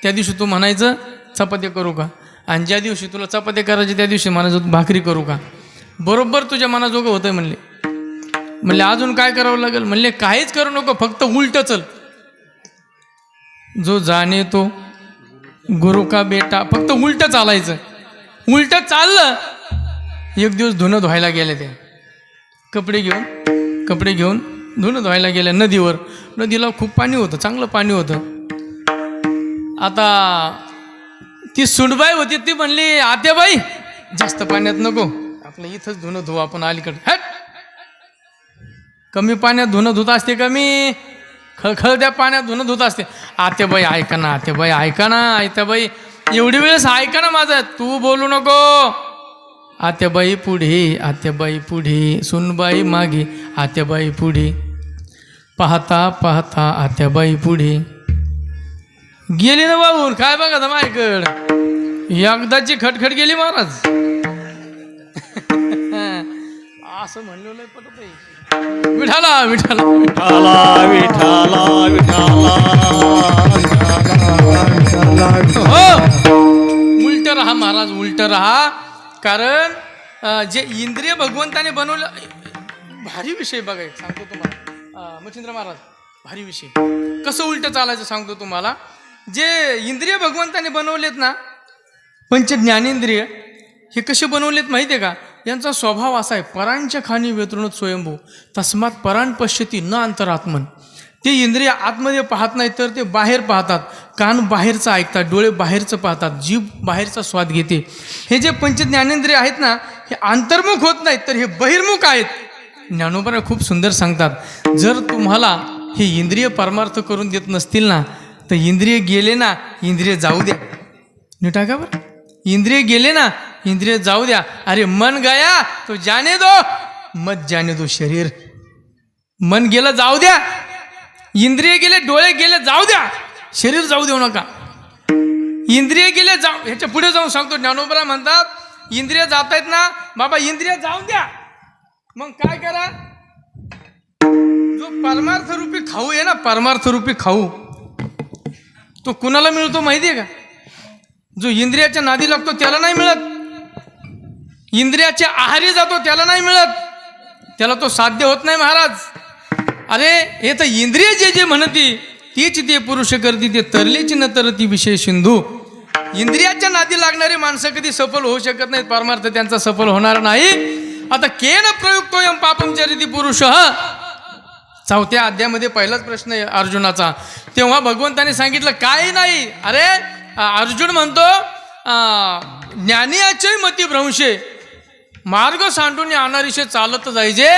त्या दिवशी तू म्हणायचं चपात्या करू का, आणि ज्या दिवशी तुला चपात्या करायची त्या दिवशी म्हणायचं भाकरी करू का. बरोबर तुझ्या मनाजोगं होतंय म्हणले अजून काय करावं लागेल. म्हणले काहीच करू नको, फक्त उलट चल. जो जाणे तो गुरु का बेटा, फक्त उलट चालायचं. उलट चाललं. एक दिवस धुणं धुवायला गेले ते कपडे घेऊन धुणं धुवायला गेल्या नदीवर. नदीला खूप पाणी होतं, चांगलं पाणी होतं. आता ती सुनबाई होती, ती म्हणली आत्याबाई जास्त पाण्यात नको, आपलं इथंच धुणं धुवा आपण अलीकडे. हट, कमी पाण्यात धुणं धुत असते, कमी खळखळत्या पाण्यात धुणं धुत असते. आत्याबाई ऐका ना, आत्याबाई ऐका ना, आत्याबाई एवढी वेळेस ऐका ना माझं, तू बोलू नको. आत्याबाई पुढे, सुनबाई मागे, आत्याबाई पुढे. पाहता पाहता आत्याबाई पुढे गेली ना वाहून. काय बघा माझ्याकड, एकदाची खटखट गेली महाराज. असं म्हणलं लय पटत आहे. विठाला विठाला विठाला विठाला हो, उलट राहा महाराज, उलट राहा. कारण जे इंद्रिय भगवंताने बनवलं, भारी विषय बघा सांगतो तुम्हाला. मच्छिंद्र महाराज भारी विषय, कसं उलट चालायचं सांगतो तुम्हाला. जे इंद्रिय भगवंताने बनवलेत ना, पंच ज्ञानेंद्रिय, हे कसे बनवलेत माहिती आहे का. यांचा स्वभाव असा आहे, परांच्या खाणी व्यतृणत स्वयंभू तस्मात पराण पश्यती न अंतरात्मन. ते इंद्रिय आतमध्ये पाहत नाहीत, तर ते बाहेर पाहतात. कान बाहेरचं ऐकतात, डोळे बाहेरचं पाहतात, जीभ बाहेरचा स्वाद घेते. हे जे पंच ज्ञानेंद्रिय आहेत ना, हे अंतर्मुख होत नाहीत, तर हे बहिर्मुख आहेत. ज्ञानोबा खूप सुंदर सांगतात, जर तुम्हाला हे इंद्रिय परमार्थ करून देत नसतील ना, तर इंद्रिय गेले ना, इंद्रिय जाऊ द्या. नीट का बरं, इंद्रिय गेले ना, इंद्रिय जाऊ द्या. अरे मन गया तो जाने दो, मत जाने दो शरीर. मन गेलं जाऊ द्या, इंद्रिय गेले, डोळे गेले जाऊ द्या, शरीर जाऊ देऊ नका. इंद्रिय गेले जाऊ, ह्याच्या पुढे जाऊन सांगतो. ज्ञानोबा म्हणतात इंद्रिय जात आहेत ना बाबा, इंद्रिय जाऊ द्या. मग काय करा, जो परमार्थ रूपी खाऊ आहे ना, परमार्थ रूपी खाऊ, तो कुणाला मिळतो माहिती आहे का. जो इंद्रियाच्या नादी लागतो त्याला नाही मिळत, इंद्रियाच्या आहारी जातो त्याला नाही मिळत, त्याला तो साध्य होत नाही महाराज. अरे हे तर इंद्रिय जे जे म्हणती तीच ते पुरुष करती, ते तरलीची न तरती विषय सिंधू. इंद्रियाच्या नादी लागणारी माणसं कधी सफल होऊ शकत नाहीत, परमार्थ त्यांचा सफल होणार नाही. आता केन प्रयुक्तोयम पापम चरिती पुरुष, चौथ्या अध्यायामध्ये पहिलाच प्रश्न आहे अर्जुनाचा. तेव्हा भगवंताने सांगितलं काही नाही. अरे अर्जुन म्हणतो ज्ञानियाचे मती भ्रंशे, मार्ग सांडून अनारिशे चालत जायचे.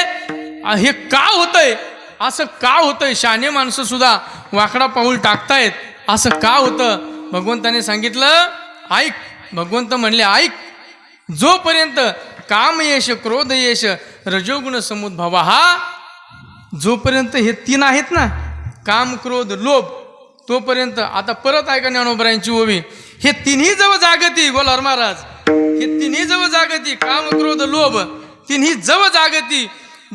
हे का होतंय, असं का होतंय, शहाणे माणसं सुद्धा वाकडा पाऊल टाकतायत, असं का होतं. भगवंताने सांगितलं ऐक. भगवंत म्हणले ऐक, जोपर्यंत काम यश, क्रोध यश, रजोगुण समुद्भव, हा जोपर्यंत हे तीन आहेत ना, काम क्रोध लोभ, तोपर्यंत. आता परत ऐका ज्ञानोबरायांची ओवी, हे तिन्ही जवळ जागती, गोलार महाराज, हे तिन्ही जवळ जागती, काम क्रोध लोभ, तिन्ही जवळ जागती.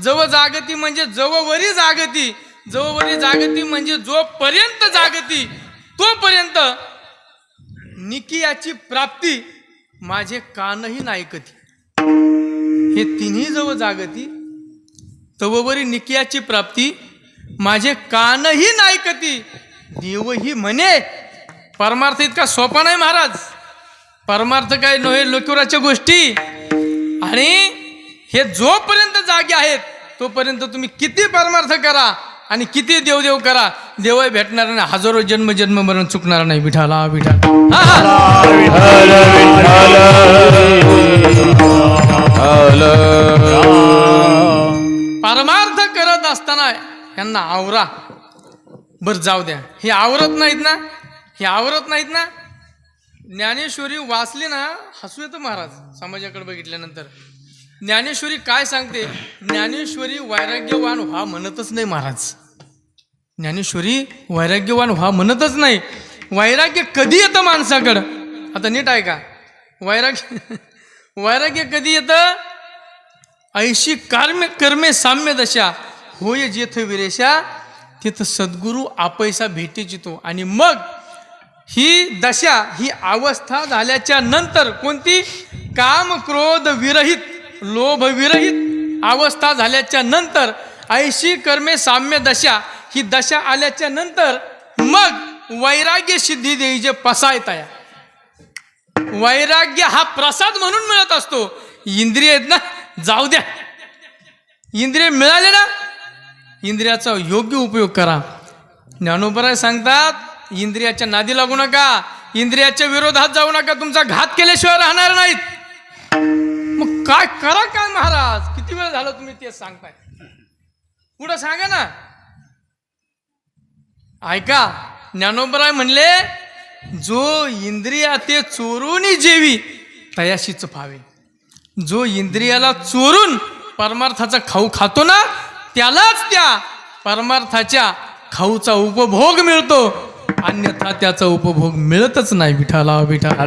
जवळ जागती म्हणजे जवळवरी जागती, जवळवरी जागती म्हणजे जोपर्यंत जागती तोपर्यंत निकियाची प्राप्ती माझे कानही नायकती. हे तिन्ही जवळ जागती, तववरी निकियाची प्राप्ती माझे कानही नायकती. देवही म्हणे. परमार्थ इतका सोपा नाही महाराज, परमार्थ काय नव्हे लोकुराच्या गोष्टी. आणि हे जोपर्यंत जागे आहेत तोपर्यंत तुम्ही किती परमार्थ करा आणि किती देवदेव करा, देवही भेटणार नाही, हजारो जन्म जन्म मरण चुकणार नाही. विठाला विठाला परमार्थ करत असताना यांना आवरा. बरं जाऊ द्या, हे आवरत नाहीत ना, हे आवरत नाहीत ना. ज्ञानेश्वरी वाचली ना, हसू येतं महाराज समाजाकडे बघितल्यानंतर. ज्ञानेश्वरी काय सांगते, ज्ञानेश्वरी वैराग्यवान व्हा म्हणतच नाही महाराज. ज्ञानेश्वरी वैराग्यवान व्हा म्हणतच नाही. वैराग्य कधी येतं माणसाकडं, आता नीट आहे का, वैराग्य कधी येतं, ऐशी कर्मे साम्य दशा होय जेथ विरेशा, तिथं सद्गुरू आपैसा भेटीच येतो. आणि मग ही दशा, ही अवस्था झाल्याच्या नंतर कोणती? काम क्रोध विरहित, लोभ विरहित अवस्था झाल्याच्या नंतर ऐशी कर्मे साम्य दशा, ही दशा आल्याच्या नंतर मग वैराग्य सिद्धी देईचे पसायताया. वैराग्य हा प्रसाद म्हणून मिळत असतो. इंद्रिय आहेत ना, जाऊ द्या, इंद्रिय मिळाले ना, इंद्रियाचा योग्य उपयोग करा. ज्ञानोबराय सांगतात, इंद्रियाच्या नादी लागू नका, इंद्रियाच्या विरोधात जाऊ नका, तुमचा घात केल्याशिवाय राहणार नाहीत. मग काय करा काय महाराज? किती वेळ झालं तुम्ही तेच सांगताय, पुढं सांगा ना. ऐका, ज्ञानोबराय म्हणले, जो इंद्रिया ते चोरून जेवी तयाशीच फावे. जो इंद्रियाला चोरून परमार्थाचा खाऊ खातो ना, त्यालाच त्या परमार्थाच्या खाऊचा उपभोग मिळतो, अन्यथा त्याचा उपभोग मिळतच नाही. विठाला विठाला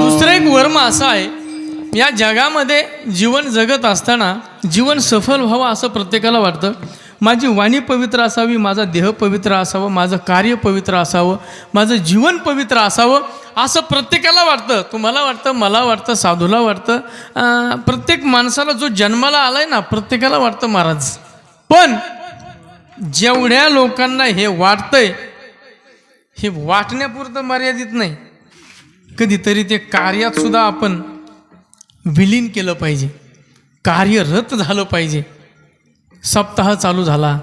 दुसरं एक वर्म असं आहे, या जगामध्ये जीवन जगत असताना जीवन सफल व्हावं असं प्रत्येकाला वाटतं. माझी वाणी पवित्र असावी, माझा देह पवित्र असावं, माझं कार्य पवित्र असावं, माझं जीवन पवित्र असावं असं प्रत्येकाला वाटतं. तुम्हाला वाटतं, मला वाटतं, साधूला वाटतं, प्रत्येक माणसाला जो जन्माला आलाय ना प्रत्येकाला वाटतं महाराज. पण जेवढ्या लोकांना हे वाटतंय, हे वाटण्यापुरतं मर्यादित नाही, कधीतरी ते कार्यात सुद्धा आपण विलीन केलं पाहिजे, कार्यरत झालं पाहिजे. सप्ताह चालू झाला,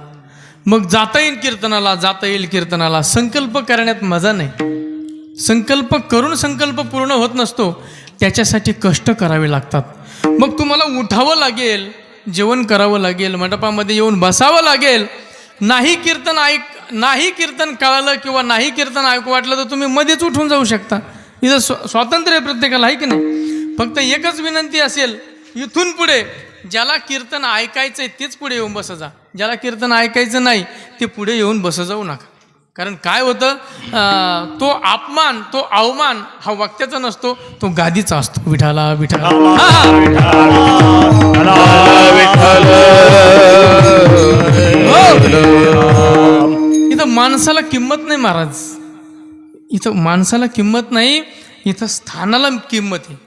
मग जाता येईल कीर्तनाला, जाता येईल कीर्तनाला. संकल्प करण्यात मजा नाही. संकल्प करून संकल्प पूर्ण होत नसतो, त्याच्यासाठी कष्ट करावे लागतात. मग तुम्हाला उठावं लागेल, जेवण करावं लागेल, मंडपामध्ये येऊन बसावं लागेल. नाही कीर्तन कळालं किंवा नाही कीर्तन ऐकू वाटलं तर तुम्ही मध्येच उठून जाऊ शकता. इथं स्वातंत्र्य आहे प्रत्येकाला, आहे की नाही? फक्त एकच विनंती असेल, इथून पुढे ज्याला कीर्तन ऐकायचं आहे तेच पुढे येऊन बसत जा, ज्याला कीर्तन ऐकायचं नाही ते पुढे येऊन बसत जाऊ नका. कारण काय होतं, तो अपमान, तो अवमान हा वक्त्याचा नसतो, तो गादीचा असतो. विठाला विठाला इथं माणसाला किंमत नाही महाराज, इथं माणसाला किंमत नाही, इथं स्थानाला किंमत आहे,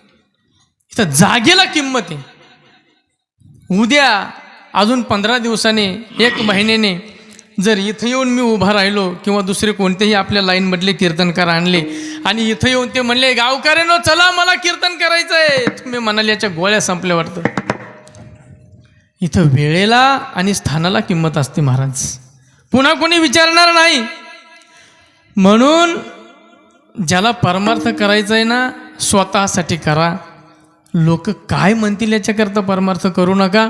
इथं जागेला किंमत आहे. उद्या अजून 15 दिवसाने, 1 महिन्याने जर इथं येऊन मी उभा राहिलो किंवा दुसरे कोणतेही आपल्या लाईनमधले कीर्तनकार आणले आणि इथं येऊन ते म्हणले, गावकऱ्यांनो चला मला कीर्तन करायचं आहे, तुम्ही म्हणाल याच्या गोळ्या संपल्या वाटतं. इथं वेळेला आणि स्थानाला किंमत असते महाराज, पुन्हा कोणी विचारणार नाही. म्हणून ज्याला परमार्थ करायचा आहे ना, स्वतःसाठी करा. लोक काय म्हणतील याच्याकरता परमार्थ करू नका.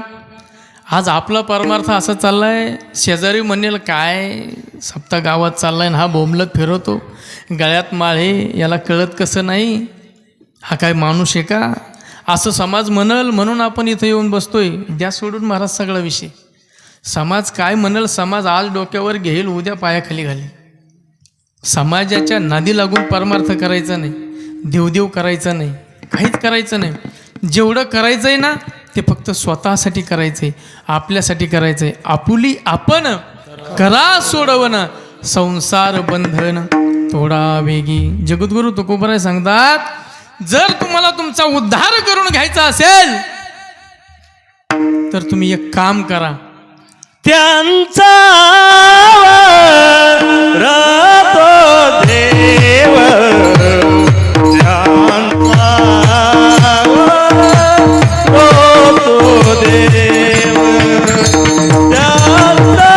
आज आपला परमार्थ असा चाललाय, शेजारी म्हणेल काय सप्ताह गावात चाललाय ना, हा बोंबलत फिरवतो, गळ्यात माळे, याला कळत कसं नाही, हा काय माणूस आहे का, असं समाज म्हणल म्हणून आपण इथं येऊन बसतोय. द्या सोडून महाराज सगळा विषय. समाज काय म्हणल, समाज आज डोक्यावर घेईल, उद्या पायाखाली घालेल. समाजाच्या नादी लागून परमार्थ करायचा नाही, देवदेव करायचा नाही, काहीच करायचं नाही. जेवढं करायचं आहे ना ते फक्त स्वतःसाठी करायचं आहे, आपल्यासाठी करायचं आहे. आपुली आपण करा सोडवण, संसार बंधन थोडा वेगी. जगद्गुरु तुकोबराय सांगतात, जर तुम्हाला तुमचा उद्धार करून घ्यायचा असेल तर तुम्ही एक काम करा, त्यांचा रातो देव, त्यांचा रातो देव, त्यांचा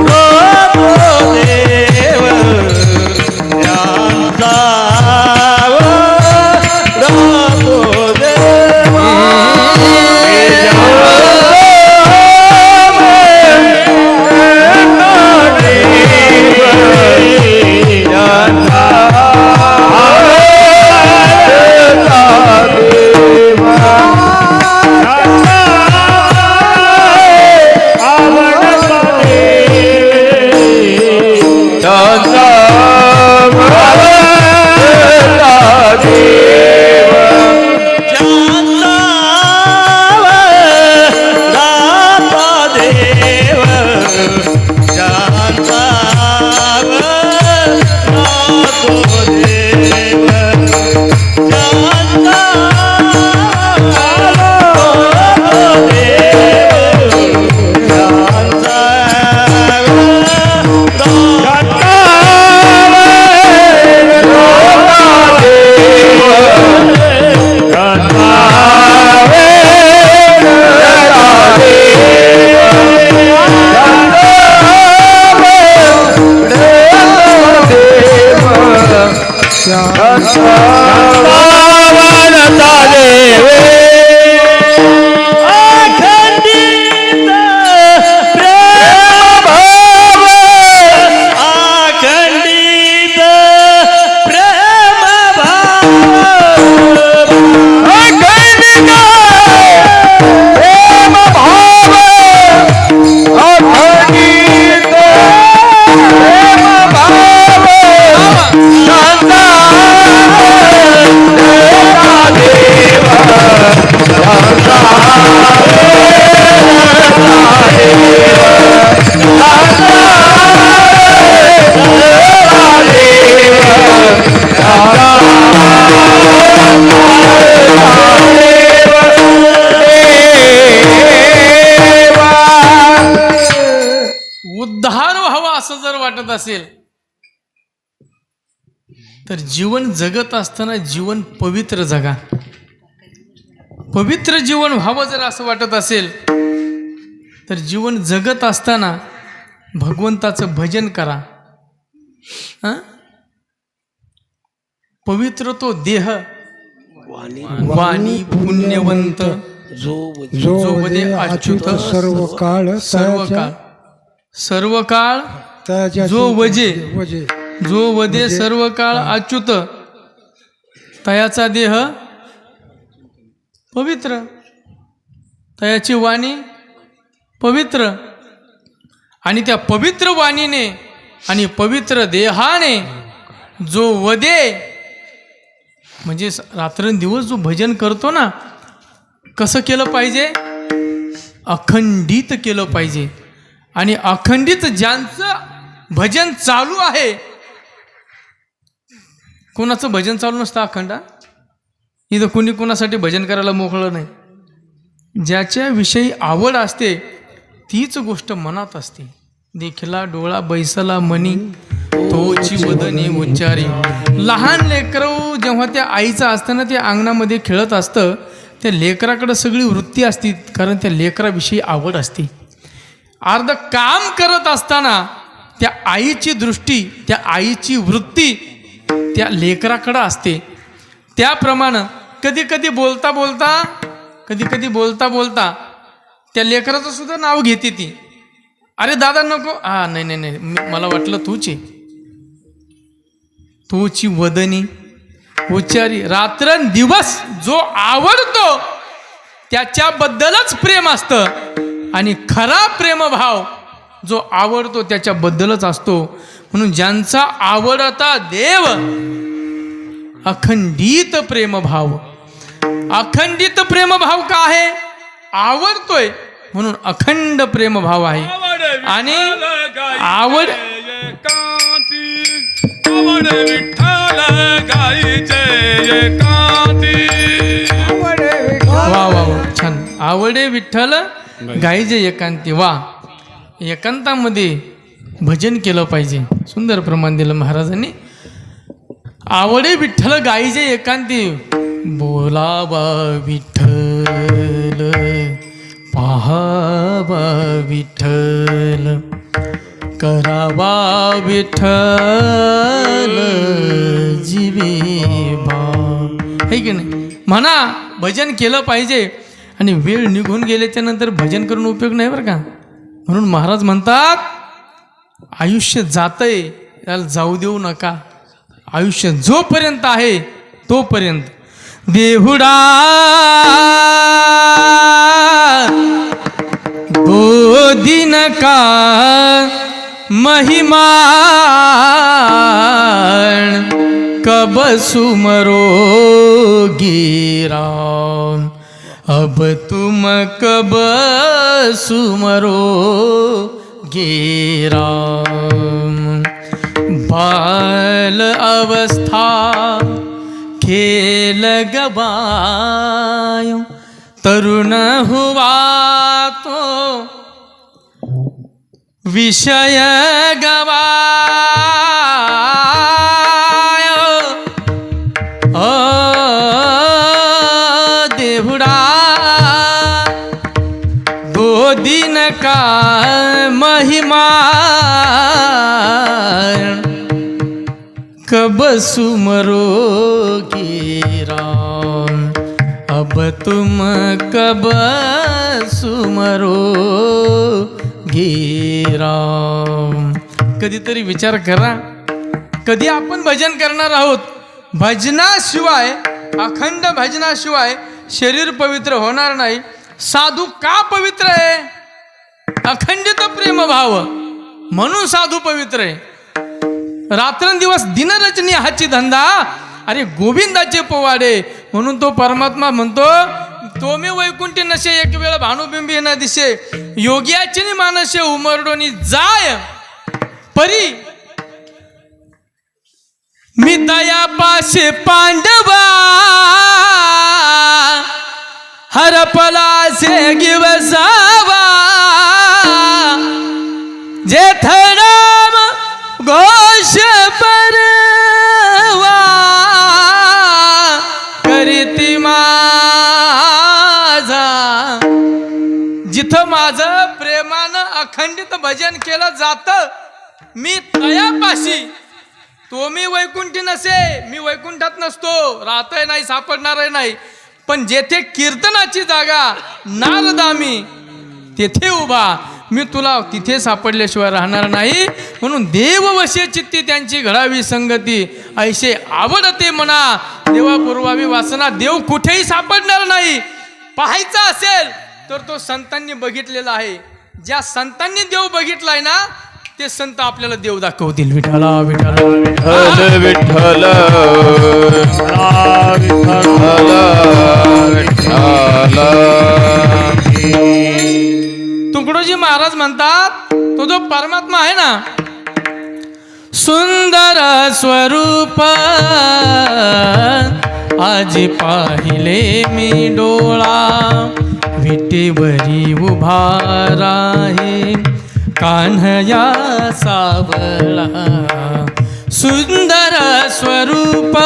रातो देव, त्यांचा रातो देव. वंदता देवे अखंडित प्रेम भाव अखंडित प्रेम भाव अखंडित प्रेम भाव अखंडित प्रेम भाव शांता उद्धार व्हावा असं जर वाटत असेल तर जीवन जगत असताना जीवन पवित्र जगा. पवित्र जीवन व्हावं जर असं वाटत असेल तर जीवन जगत असताना भगवंताचं भजन करा. हं? पवित्र तो देह वाणी पुण्यवंत जो वदे अच्युत सर्व काळ जो वदे सर्व काळ अच्युत तयाचा देह पवित्र तयाची वाणी पवित्र आणि त्या पवित्र वाणीने आणि पवित्र देहाने जो वदे म्हणजे रात्रंदिवस जो भजन करतो ना कसं केलं पाहिजे अखंडित केलं पाहिजे. आणि अखंडित ज्यांचं भजन चालू आहे कोणाचं भजन चालू नसतं अखंड इथं कुणी कोणासाठी भजन करायला मोकळं नाही. ज्याच्याविषयी आवड असते तीच गोष्ट मनात असते. देखला डोळा बैसला मनी तोची वदनी उच्चारी. लहान लेकरं जेव्हा त्या आईचं असताना त्या अंगणामध्ये खेळत असतं त्या लेकराकडं सगळी वृत्ती असते कारण त्या लेकराविषयी आवड असते. अर्ध काम करत असताना त्या आईची दृष्टी त्या आईची वृत्ती त्या लेकराकडं असते. त्याप्रमाणे कधी कधी बोलता बोलता त्या लेकराचं सुद्धा नाव घेते ती. अरे दादा नको हा नाही मला वाटलं तूची वदनी उच्चारी. रात्रंदिवस जो आवडतो त्याच्याबद्दलच प्रेम असतं आणि खरा प्रेमभाव जो आवडतो त्याच्याबद्दलच असतो. म्हणून ज्यांचा आवडता देव अखंडित प्रेमभाव. अखंडित प्रेमभाव का आहे आवडतोय म्हणून अखंड प्रेमभाव आहे. आणि आवड वा वा वा छान. आवडे विठ्ठल गाईजे एकांती. वा एकांतामध्ये भजन केलं पाहिजे. सुंदर प्रमाण दिलं महाराजांनी. आवडे विठ्ठल गाईजे एकांती. बोलावा विठ्ठल पाहावा विठ्ठल करावा विठ्ठल जीवे भाव. है की नाही म्हणा भजन केलं पाहिजे. आणि वेळ निघून गेल्याच्या नंतर भजन करून उपयोग नाही बरं का. म्हणून महाराज म्हणतात आयुष्य जातंय त्याला जाऊ देऊ नका. आयुष्य जोपर्यंत आहे तोपर्यंत देहुडा दिन का महिमा कब सुमरो गिरा अब तुम कब सुमरो गिरा. बाल अवस्था खेल गवायो तरुण हुआ तो विषय गवायो. देहुड़ा दो दिन का महिमा कब सुमरोगे राम, अब तुम कब सुमरोगे राम. कधीतरी विचार करा, कधी आपण भजन करणार आहोत. भजनाशिवाय, अखंड भजनाशिवाय शरीर पवित्र होणार नाही. साधू का पवित्र आहे? अखंडित प्रेमभाव म्हणून साधू पवित्र आहे. रात्रंदिवस दिनरचनी हाची धंदा, अरे गोविंदाचे पोवाडे. म्हणून तो परमात्मा म्हणतो, तो मी वैकुंठी नशे एक वेळ भानुबिंबी न दिसे, योग्याची मानसे उमरडोनी जाय परी. मी दया पाशे पांडवा, हरपलासे गिवसावा, जेठराम घोष परवा, करीती माझा. जिथं माझं प्रेमानं अखंडित भजन केलं जातं, मी तयापाशी. तो मी वैकुंठी नसे, मी वैकुंठात नसतो, राहतोय नाही, सापडणार नाही. पण जेथे कीर्तनाची जागा नारदामी, तेथे उभा मी तुला तिथे सापडल्याशिवाय राहणार नाही. म्हणून देववशे चित्ती त्यांची घडावी संगती, ऐशे आवडते म्हणा देवा पूर्वावी वासना. देव कुठेही सापडणार नाही. पाहायचा असेल तर तो संतांनी बघितलेला आहे. ज्या संतांनी देव बघितलाय ना, ते संत आपल्याला देव दाखवतील. विठ्ठला विठ्ठला विठ्ठल विठ्ठल विठ्ठल. तुकडोजी महाराज म्हणतात, तो जो परमात्मा आहे ना, सुंदर स्वरूप आज पाहिले मी डोळा, विटेवरी उभा राहे कान्हया सावळा. सुंदर स्वरूप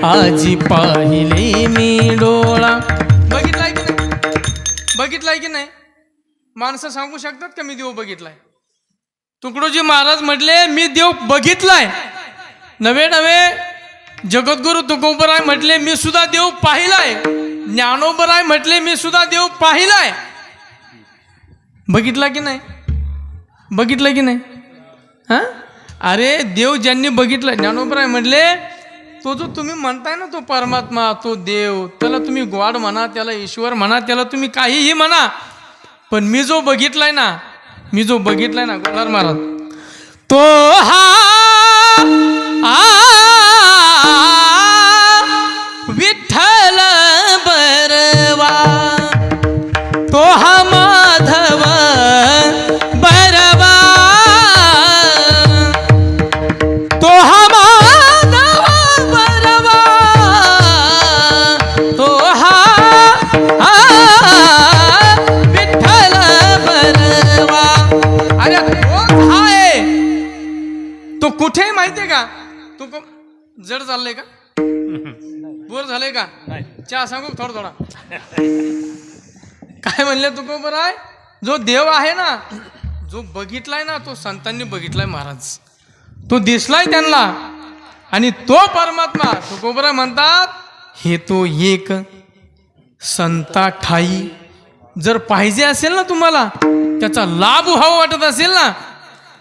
आजी पाहिले मी डोळा. बघितलाय की नाही? बघितलाय की नाही? माणसं सांगू शकतात का मी देव बघितलाय? तुकडोजी महाराज म्हटले, मी देव बघितलाय. नवे नवे जगद्गुरु तुकोबराय म्हटले, मी सुद्धा देव पाहिलाय. ज्ञानोबराय म्हटले, मी सुद्धा देव पाहिलाय. बघितला की नाही? बघितलं की नाही? हा, अरे देव ज्यांनी बघितलं, ज्ञानोबराय म्हटले, तो जो तुम्ही म्हणताय ना, तो परमात्मा, तो देव, त्याला तुम्ही गॉड म्हणा, त्याला ईश्वर म्हणा, त्याला तुम्ही काहीही म्हणा, पण मी जो बघितलाय ना, मी जो बघितलाय ना, गोलार महाराज, तो हा विठ्ठल बरवा, तो हा माधव बरवा, तो हा माधव बरवा, तो हा विठ्ठल बरवा. अरे तो आहे, तो कुठे माहितीये का? तू जड चाललंय का? बोर झालंय का? चहा सांगू थोडा थोडा. काय म्हणले तू को बरं आहे? जो देव आहे ना, जो बघितलाय ना, तो संतांनी बघितलाय महाराज, तो दिसलाय त्यांना. आणि तो परमात्मा तुकोबरा म्हणतात, हे तो एक संता ठाई. जर पाहिजे असेल ना तुम्हाला, त्याचा लाभ व्हावा वाटत असेल ना,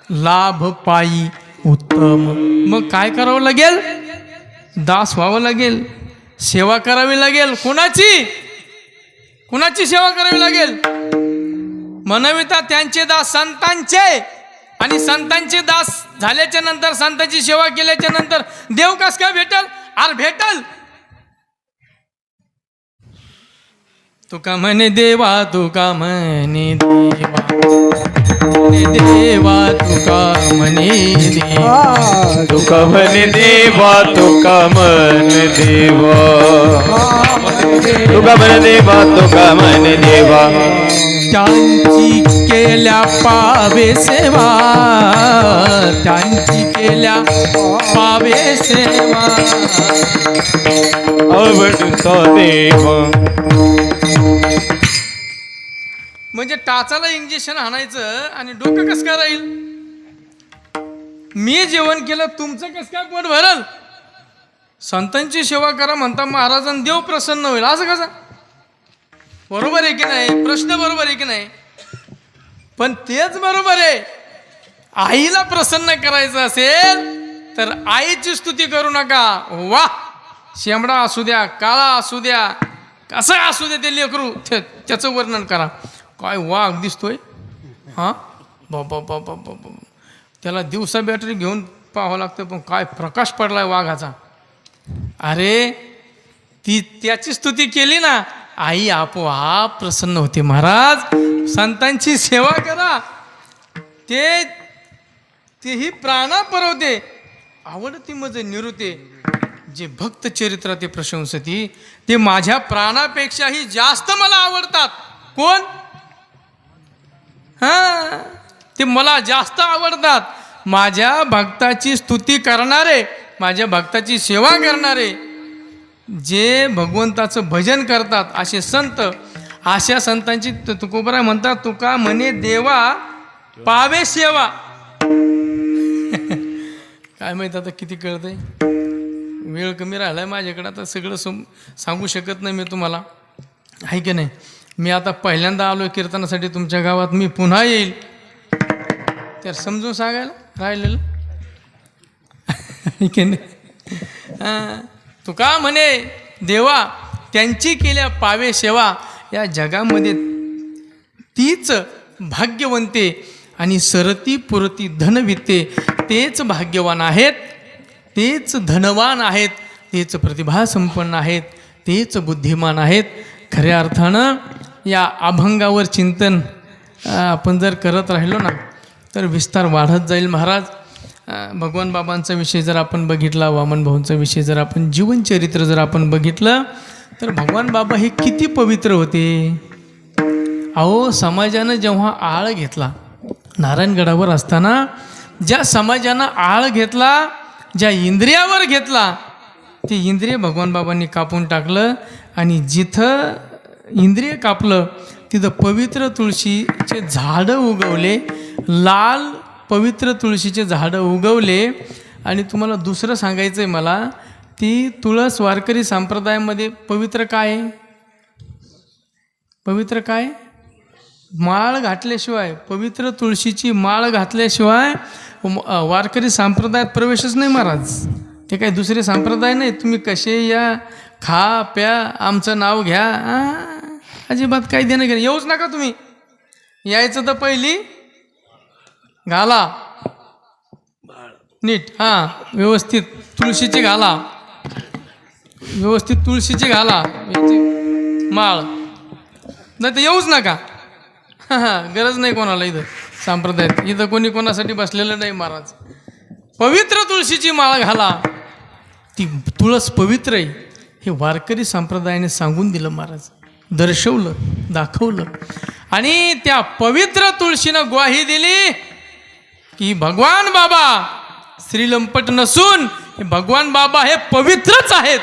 लाभ पायी उत्तम, मग काय करावं लागेल? दास व्हावं लागेल, सेवा करावी लागेल. कोणाची? कुणाची सेवा करावी लागेल? म्हणविता त्यांचे दास संतांचे. आणि संतांचे दास झाल्याच्या नंतर, संतांची सेवा केल्याच्या नंतर देव कस काय भेटल? आर भेटल. तुका म्हणे देवा, तुका म्हणे देवा, देवा तुका म्हणे देवा, तुका म्हणे देवा, तुका म्हणे देवा, तुका म्हणे देवा, तुका म्हणे देवा. त्यांची केल्या पावे सेवा, त्यांची केल्या पावे सेवा, आवडता देवा. म्हणजे टाचाला इंजेक्शन आणायचं आणि डोकं कसं काय राहील? मी जेवण केलं तुमचं कसं काय पोट भरल? संतांची सेवा करा म्हणता महाराजांना देव प्रसन्न होईल, असं कसं? बरोबर आहे की नाही? प्रश्न बरोबर आहे की नाही? पण तेच बरोबर आहे, आईला प्रसन्न करायचं असेल तर आईची स्तुती करू नका. वा, शेंबडा असू द्या, काळा असू द्या, कसं असू द्या, ते लेकरू त्याचं वर्णन करा. काय वाघ दिसतोय, हां बाबा बाबा बाबा, त्याला दिवसा बॅटरी घेऊन पाहावं लागतं, पण काय प्रकाश पडलाय वाघाचा. अरे ती त्याची स्तुती केली ना, आई आपोआप प्रसन्न होते. महाराज, संतांची सेवा करा, तेही प्राणा परवते, आवडती मज निरुते. जे भक्त चरित्र ते प्रशंसती, ते माझ्या प्राणापेक्षाही जास्त मला आवडतात. कोण? हां, ते मला जास्त आवडतात. माझ्या भक्ताची स्तुती करणारे, माझ्या भक्ताची सेवा करणारे, जे भगवंताचं भजन करतात असे संत, अशा संतांची तुकोबरा म्हणतात, तुका म्हणे देवा पावे सेवा. काय माहित आता किती कळतंय, वेळ कमी राहिलाय माझ्याकडे, आता सगळं सांगू शकत नाही मी तुम्हाला, आहे की नाही? मी आता पहिल्यांदा आलो कीर्तनासाठी तुमच्या गावात, मी पुन्हा येईल तर समजून सांगायला राहिलेलं, आहे की नाही? तुका म्हणे देवा त्यांची केल्या पावे सेवा, या जगामध्ये तीच भाग्यवंते आणि सरती पुरती धनविते, तेच भाग्यवान आहेत, तेच धनवान आहेत, तेच प्रतिभासंपन्न आहेत, तेच बुद्धिमान आहेत. खऱ्या अर्थानं या अभंगावर चिंतन आपण जर करत राहिलो ना तर विस्तार वाढत जाईल. महाराज, भगवान बाबांचा विषय जर आपण बघितला, वामन भाऊंचा विषय जर आपण, जीवनचरित्र जर आपण बघितलं तर भगवान बाबा हे किती पवित्र होते. अहो, समाजानं जेव्हा आळ घेतला, नारायणगडावर असताना ज्या समाजानं आळ घेतला, ज्या इंद्रियावर घेतला, ते इंद्रिय भगवान बाबांनी कापून टाकलं, आणि जिथं इंद्रिय कापलं तिथं पवित्र तुळशीचे झाडं उगवले, लाल पवित्र तुळशीचे झाडं उगवले. आणि तुम्हाला दुसरं सांगायचं आहे मला, ती तुळस वारकरी संप्रदायामध्ये पवित्र काय आहे? पवित्र काय? माळ घातल्याशिवाय, पवित्र तुळशीची माळ घातल्याशिवाय वारकरी संप्रदायात प्रवेशच नाही. महाराज, ते काही दुसरे संप्रदाय नाही, तुम्ही कसे या, खा प्या, आमचं नाव घ्या, अजिबात काही देणं घेणं, येऊच नका तुम्ही. यायचं तर पहिली घाला नीट, हां व्यवस्थित तुळशीची घाला, व्यवस्थित तुळशीची घाला माळ, नाही तर येऊच नका. गरज नाही कोणाला इथं संप्रदायात, इथं कोणी कोणासाठी बसलेलं नाही. महाराज, पवित्र तुळशीची माळ घाला, ती तुळस पवित्र आहे हे वारकरी संप्रदायाने सांगून दिलं. महाराज दर्शवलं, दाखवलं, आणि त्या पवित्र तुळशीनं ग्वाही दिली की भगवान बाबा श्रीलंपट नसून भगवान बाबा हे पवित्रच आहेत.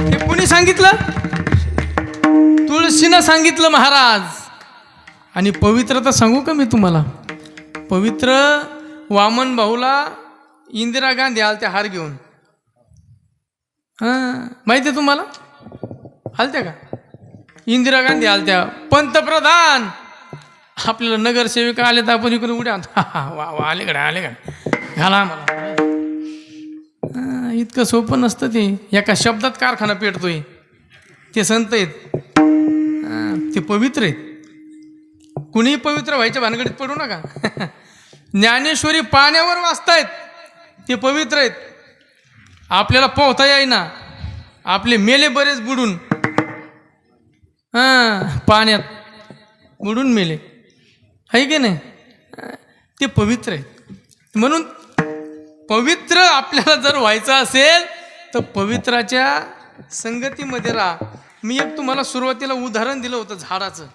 हे कुणी सांगितलं? तुळशीनं सांगितलं महाराज. आणि पवित्रता सांगू का मी तुम्हाला, पवित्र वामन भाऊला इंदिरा गांधी आलत्या हार घेऊन, हां माहिती आहे तुम्हाला, आलत्या का? इंदिरा गांधी आलत्या, पंतप्रधान, आपल्याला नगरसेविका आले तर आपण इकडे उड्या, वा वा आले घाला आम्हाला. इतकं सोपं नसतं ते, एका शब्दात कारखाना पेटतोय. ते संत आहेत, ते पवित्र आहेत. कुणीही पवित्र व्हायच्या भानगडीत पडू नका. ज्ञानेश्वरी पाण्यावर वाचतायत, ते पवित्र आहेत. आपल्याला पोहता येईना, आपले मेले बरेच बुडून, पाण्यात बुडून मेले, आहे की नाही? ते पवित्र आहेत. म्हणून पवित्र आपल्याला जर व्हायचं असेल तर पवित्राच्या संगतीमध्ये राहा. मी एक तुम्हाला सुरुवातीला उदाहरण दिलं होतं झाडाचं,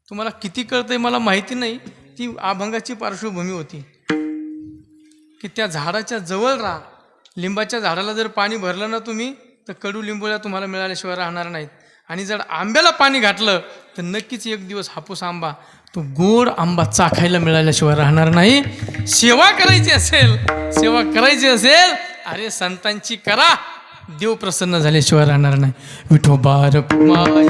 तुम्हाला किती कळतंय मला माहिती नाही. ती अभंगाची पार्श्वभूमी होती की त्या झाडाच्या जवळ राहा. लिंबाच्या झाडाला जर पाणी भरलं ना तुम्ही तर कडू लिंबोळ्या तुम्हाला मिळाल्याशिवाय राहणार नाहीत. आणि जर आंब्याला पाणी घातलं तर नक्कीच एक दिवस हापूस आंबा तो गोड आंबा चाखायला मिळाल्याशिवाय राहणार नाही. सेवा करायची असेल अरे संतांची करा, देव प्रसन्न झाल्याशिवाय राहणार नाही. विठोबा रखुमाई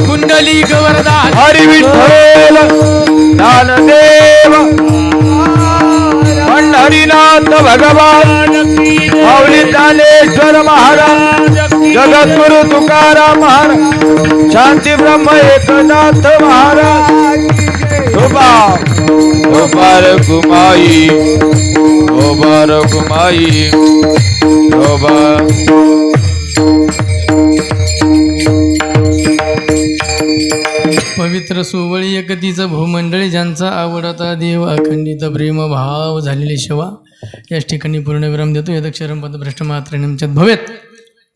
कुंडली गवरदान हरी विठ्ठल ज्ञानदेव पंढरीनाथ भगवान माऊली ज्ञानेश्वर महाराज जगद्गुरु तुकाराम महाराज शांती ब्रह्म एकनाथ महाराज कुमाई पवित्र सोवळी एकतीचं भूमंडळी ज्यांचा आवडता देव अखंडित प्रेम भाव झालेली सेवा याच ठिकाणी पूर्णविराम देतो. यदक्षरम पदभ्रष्ट मात्र निमचत भवेत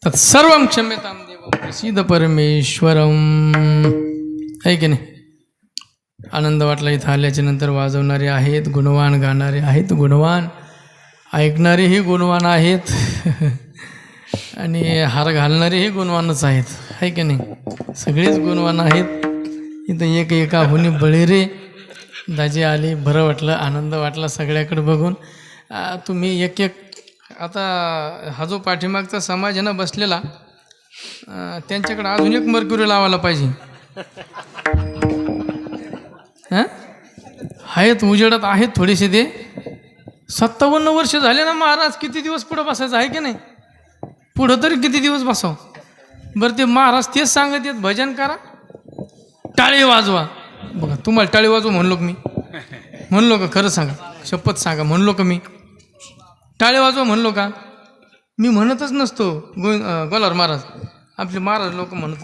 तत्सर्वं क्षम्यतां देवं प्रसीद परमेश्वरम. आहे की नाही? आनंद वाटला इथं आल्याच्या नंतर. वाजवणारे आहेत गुणवान, गाणारे आहेत गुणवान, ऐकणारेही गुणवान आहेत आणि हार घालणारेही गुणवानच आहेत. आहे की नाही? सगळेच गुणवान आहेत. इथं एक एकाहुनी बळीरे दाजी आले, बरं वाटलं, आनंद वाटला सगळ्याकडे बघून. तुम्ही एक एक आता हा जो पाठीमागचा समाज आहे ना बसलेला, त्यांच्याकडे अजून एक मर्क्युरी लावायला पाहिजे. हां आहेत, उजेडात आहेत थोडेसे. ते 57 वर्ष झाले ना महाराज, किती दिवस पुढं बसायचं आहे की नाही? पुढं तरी किती दिवस बसावं बरं? ते महाराज तेच सांगत आहेत, भजन करा, टाळी वाजवा. बघा, तुम्हाला टाळी वाजवा म्हणलो का मी? म्हणलो का? खरं सांगा, शपथ सांगा, म्हणलो का मी? टाळी वाजवा म्हणलो का? मी म्हणतच नसतो. गोलार महाराज, आपले महाराज लोक म्हणत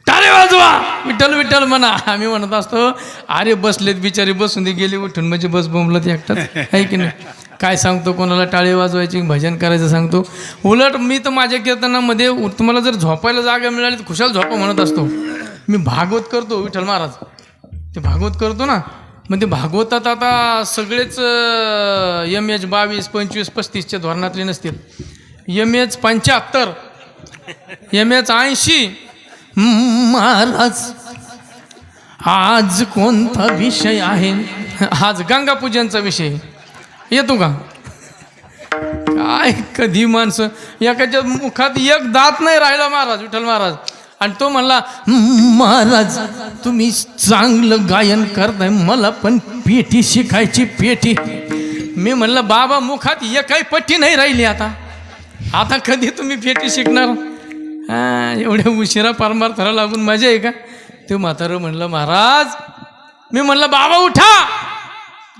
टाळे वाजवा, विठ्ठल विठ्ठल म्हणा. आम्ही म्हणत असतो अरे बसलेत बिचारे, बसून दे, गेले उठून म्हणजे बस बोंबलत एकटाच. आहे की नाही? काय सांगतो कोणाला टाळे वाजवायची, भजन करायचं सांगतो. उलट मी तर माझ्या कीर्तनामध्ये तुम्हाला जर झोपायला जागा मिळाली तर खुशाल झोपा म्हणत असतो. मी भागवत करतो, विठ्ठल महाराज ते भागवत करतो ना, मग ते भागवतात आता सगळेच MH 22, 25, 35च्या धोरणातले नसतील. MH 75, MH 80. महाराज आज कोणता विषय आहे? आज गंगा पूजनचा विषय येतो का? काय कधी माणसं, एकाच्या मुखात एक दात नाही राहिला महाराज, विठ्ठल महाराज. आणि तो म्हणला महाराज तुम्ही चांगलं गायन करताय, मला पण पेटी शिकायची, पेटी. मी म्हणलं बाबा मुखात एकही पट्टी नाही राहिली, आता कधी तुम्ही पेटी शिकणार? एवढ्या उशिरा परमार्थाला लागून मजा आहे का? ते म्हातारं म्हणलं महाराज, मी म्हणलं बाबा उठा.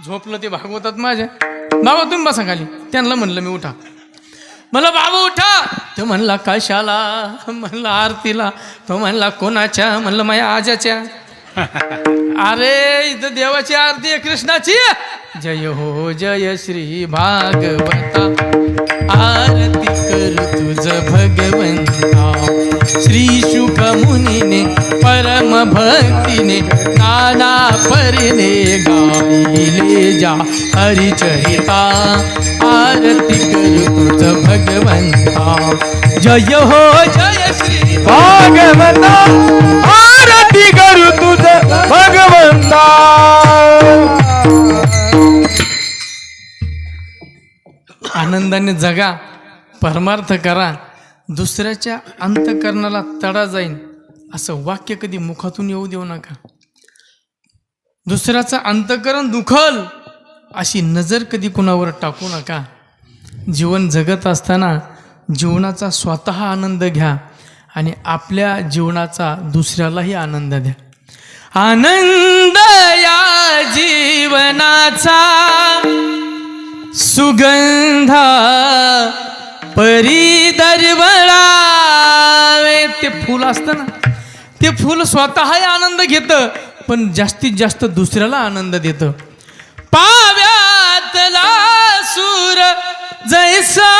झोपलं ते भागवतात माझ्या. बाबा तुम्ही बसा खाली. त्यांना म्हणलं मी उठा. म्हणलं बाबा उठा. तो म्हणला कशाला? म्हणलं आरतीला. तो म्हणला कोणाच्या? म्हणलं माझ्या आजाच्या. अरे इथं देवाची आरती आहे, कृष्णाची. जय हो जय श्री भागवता, आरती कर तुझ भगवंता. श्री शुक मुनीने परम भक्तीने नाना परीने गाईले जा हरिचरिता आरती करू तुझ भगवंता जय हो जय श्री भागवता आरती करू तुझ भगवंता आनंदाने जगा परमार्थ करा दुसऱ्याच्या अंतकरणाला तडा जाईन असं वाक्य कधी मुखातून येऊ देऊ नका दुसऱ्याचं अंतकरण दुखल अशी नजर कधी कुणावर टाकू नका जीवन जगत असताना जीवनाचा स्वतः आनंद घ्या आणि आपल्या जीवनाचा दुसऱ्यालाही आनंद द्या आनंद या जीवनाचा सुगंधा परी दरवळावे ते फूल असतं ना ते फूल स्वतःही आनंद घेतं पण जास्तीत जास्त दुसऱ्याला आनंद देतं पाव्यातला सूर जैसा